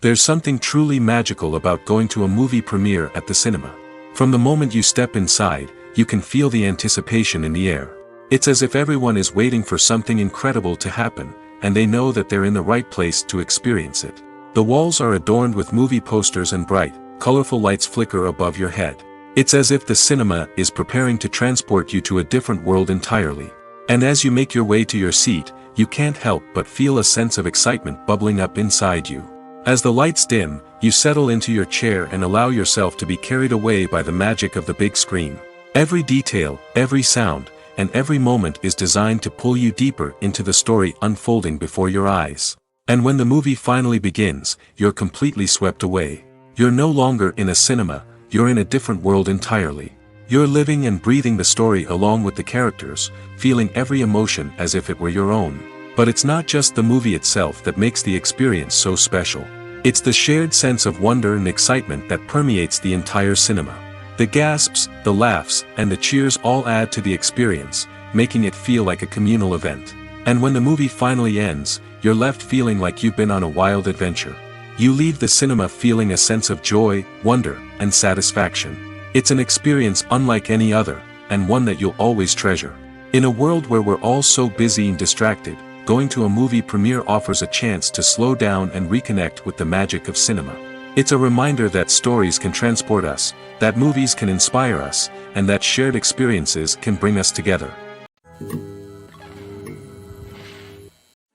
There's something truly magical about going to a movie premiere at the cinema. From the moment you step inside, you can feel the anticipation in the air. It's as if everyone is waiting for something incredible to happen, and they know that they're in the right place to experience it. The walls are adorned with movie posters and bright, colorful lights flicker above your head. It's as if the cinema is preparing to transport you to a different world entirely. And as you make your way to your seat, you can't help but feel a sense of excitement bubbling up inside you. As the lights dim, you settle into your chair and allow yourself to be carried away by the magic of the big screen. Every detail, every sound, and every moment is designed to pull you deeper into the story unfolding before your eyes. And when the movie finally begins, you're completely swept away. You're no longer in a cinema, you're in a different world entirely. You're living and breathing the story along with the characters, feeling every emotion as if it were your own. But it's not just the movie itself that makes the experience so special. It's the shared sense of wonder and excitement that permeates the entire cinema. The gasps, the laughs, and the cheers all add to the experience, making it feel like a communal event. And when the movie finally ends, you're left feeling like you've been on a wild adventure. You leave the cinema feeling a sense of joy, wonder, and satisfaction. It's an experience unlike any other, and one that you'll always treasure. In a world where we're all so busy and distracted, going to a movie premiere offers a chance to slow down and reconnect with the magic of cinema. It's a reminder that stories can transport us, that movies can inspire us, and that shared experiences can bring us together.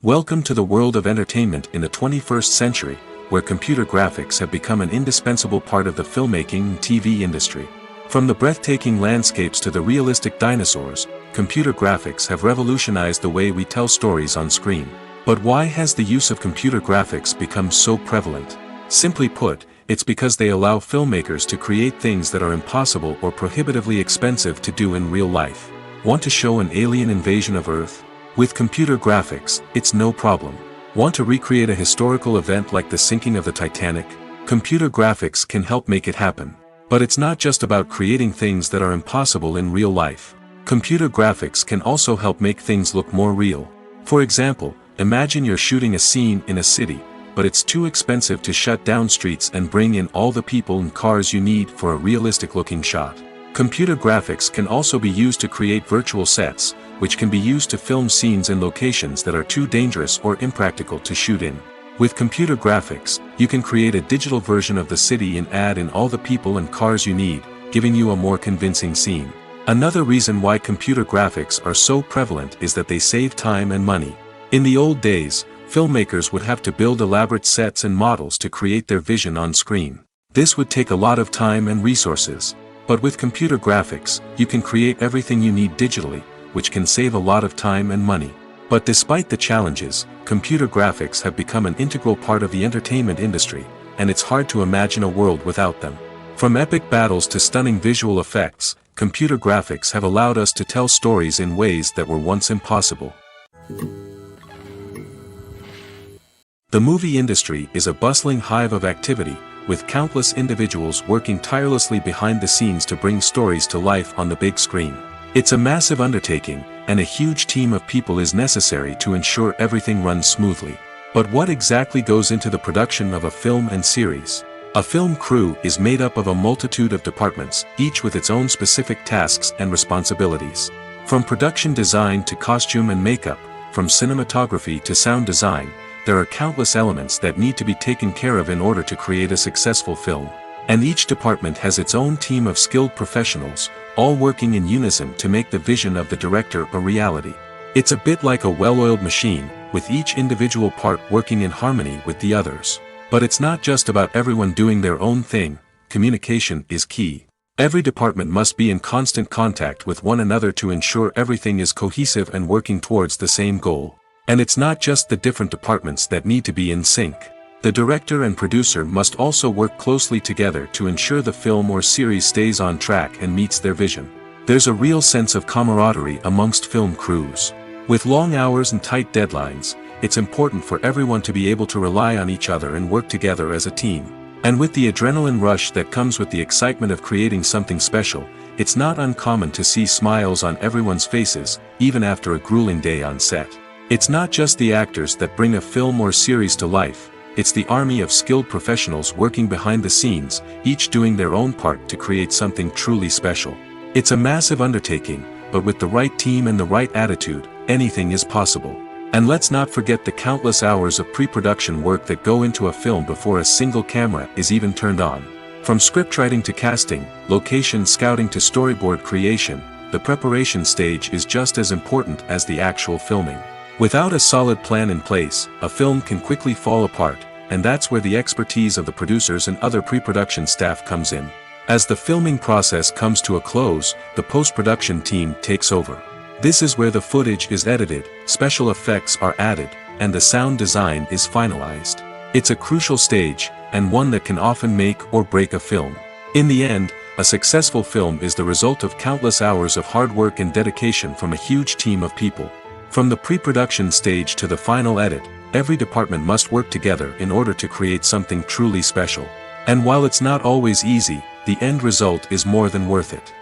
Welcome to the world of entertainment in the 21st century, where computer graphics have become an indispensable part of the filmmaking and TV industry. From the breathtaking landscapes to the realistic dinosaurs, computer graphics have revolutionized the way we tell stories on screen. But why has the use of computer graphics become so prevalent? Simply put, it's because they allow filmmakers to create things that are impossible or prohibitively expensive to do in real life. Want to show an alien invasion of Earth? With computer graphics, it's no problem. Want to recreate a historical event like the sinking of the Titanic? Computer graphics can help make it happen. But it's not just about creating things that are impossible in real life. Computer graphics can also help make things look more real. For example, imagine you're shooting a scene in a city, but it's too expensive to shut down streets and bring in all the people and cars you need for a realistic-looking shot. Computer graphics can also be used to create virtual sets, which can be used to film scenes in locations that are too dangerous or impractical to shoot in. With computer graphics, you can create a digital version of the city and add in all the people and cars you need, giving you a more convincing scene. Another reason why computer graphics are so prevalent is that they save time and money. In the old days, filmmakers would have to build elaborate sets and models to create their vision on screen. This would take a lot of time and resources. But with computer graphics, you can create everything you need digitally, which can save a lot of time and money. But despite the challenges, computer graphics have become an integral part of the entertainment industry, and it's hard to imagine a world without them. From epic battles to stunning visual effects, computer graphics have allowed us to tell stories in ways that were once impossible. The movie industry is a bustling hive of activity, with countless individuals working tirelessly behind the scenes to bring stories to life on the big screen. It's a massive undertaking, and a huge team of people is necessary to ensure everything runs smoothly. But what exactly goes into the production of a film and series? A film crew is made up of a multitude of departments, each with its own specific tasks and responsibilities. From production design to costume and makeup, from cinematography to sound design, there are countless elements that need to be taken care of in order to create a successful film. And each department has its own team of skilled professionals, all working in unison to make the vision of the director a reality. It's a bit like a well-oiled machine, with each individual part working in harmony with the others. But it's not just about everyone doing their own thing. Communication is key. Every department must be in constant contact with one another to ensure everything is cohesive and working towards the same goal. And it's not just the different departments that need to be in sync. The director and producer must also work closely together to ensure the film or series stays on track and meets their vision. There's a real sense of camaraderie amongst film crews. With long hours and tight deadlines, it's important for everyone to be able to rely on each other and work together as a team. And with the adrenaline rush that comes with the excitement of creating something special, it's not uncommon to see smiles on everyone's faces, even after a grueling day on set. It's not just the actors that bring a film or series to life, it's the army of skilled professionals working behind the scenes, each doing their own part to create something truly special. It's a massive undertaking, but with the right team and the right attitude, anything is possible. And let's not forget the countless hours of pre-production work that go into a film before a single camera is even turned on. From scriptwriting to casting, location scouting to storyboard creation, the preparation stage is just as important as the actual filming. Without a solid plan in place, a film can quickly fall apart, and that's where the expertise of the producers and other pre-production staff comes in. As the filming process comes to a close, the post-production team takes over. This is where the footage is edited, special effects are added, and the sound design is finalized. It's a crucial stage, and one that can often make or break a film. In the end, a successful film is the result of countless hours of hard work and dedication from a huge team of people. From the pre-production stage to the final edit, every department must work together in order to create something truly special. And while it's not always easy, the end result is more than worth it.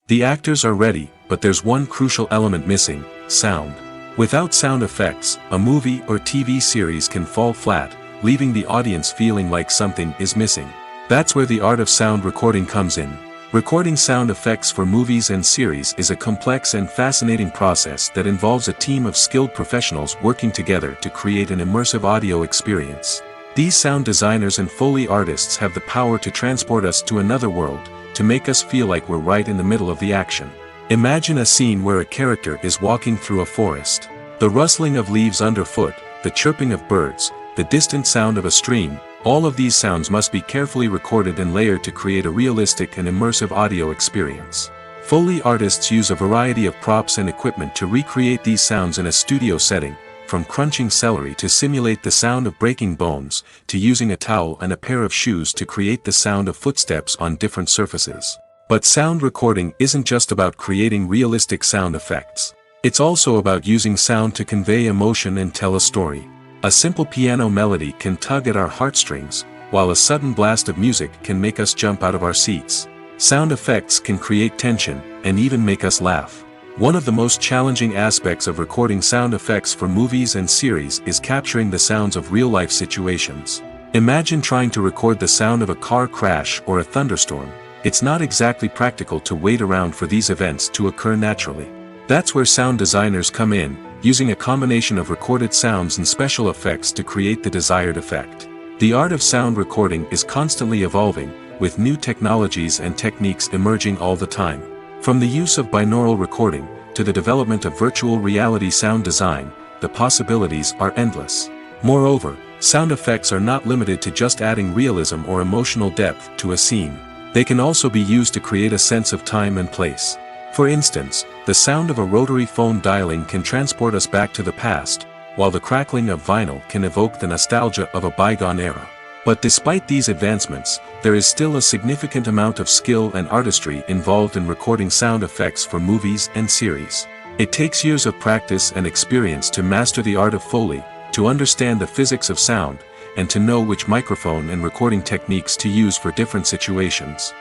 The actors are ready, but there's one crucial element missing: sound. Without sound effects, a movie or TV series can fall flat, leaving the audience feeling like something is missing. That's where the art of sound recording comes in. Recording sound effects for movies and series is a complex and fascinating process that involves a team of skilled professionals working together to create an immersive audio experience. These sound designers and Foley artists have the power to transport us to another world, to make us feel like we're right in the middle of the action. Imagine a scene where a character is walking through a forest. The rustling of leaves underfoot, the chirping of birds, the distant sound of a stream, all of these sounds must be carefully recorded and layered to create a realistic and immersive audio experience. Foley artists use a variety of props and equipment to recreate these sounds in a studio setting, from crunching celery to simulate the sound of breaking bones, to using a towel and a pair of shoes to create the sound of footsteps on different surfaces. But sound recording isn't just about creating realistic sound effects. It's also about using sound to convey emotion and tell a story. A simple piano melody can tug at our heartstrings, while a sudden blast of music can make us jump out of our seats. Sound effects can create tension, and even make us laugh. One of the most challenging aspects of recording sound effects for movies and series is capturing the sounds of real-life situations. Imagine trying to record the sound of a car crash or a thunderstorm. It's not exactly practical to wait around for these events to occur naturally. That's where sound designers come in, using a combination of recorded sounds and special effects to create the desired effect. The art of sound recording is constantly evolving, with new technologies and techniques emerging all the time. From the use of binaural recording, to the development of virtual reality sound design, the possibilities are endless. Moreover, sound effects are not limited to just adding realism or emotional depth to a scene. They can also be used to create a sense of time and place. For instance, the sound of a rotary phone dialing can transport us back to the past, while the crackling of vinyl can evoke the nostalgia of a bygone era. But despite these advancements, there is still a significant amount of skill and artistry involved in recording sound effects for movies and series. It takes years of practice and experience to master the art of Foley, to understand the physics of sound, and to know which microphone and recording techniques to use for different situations.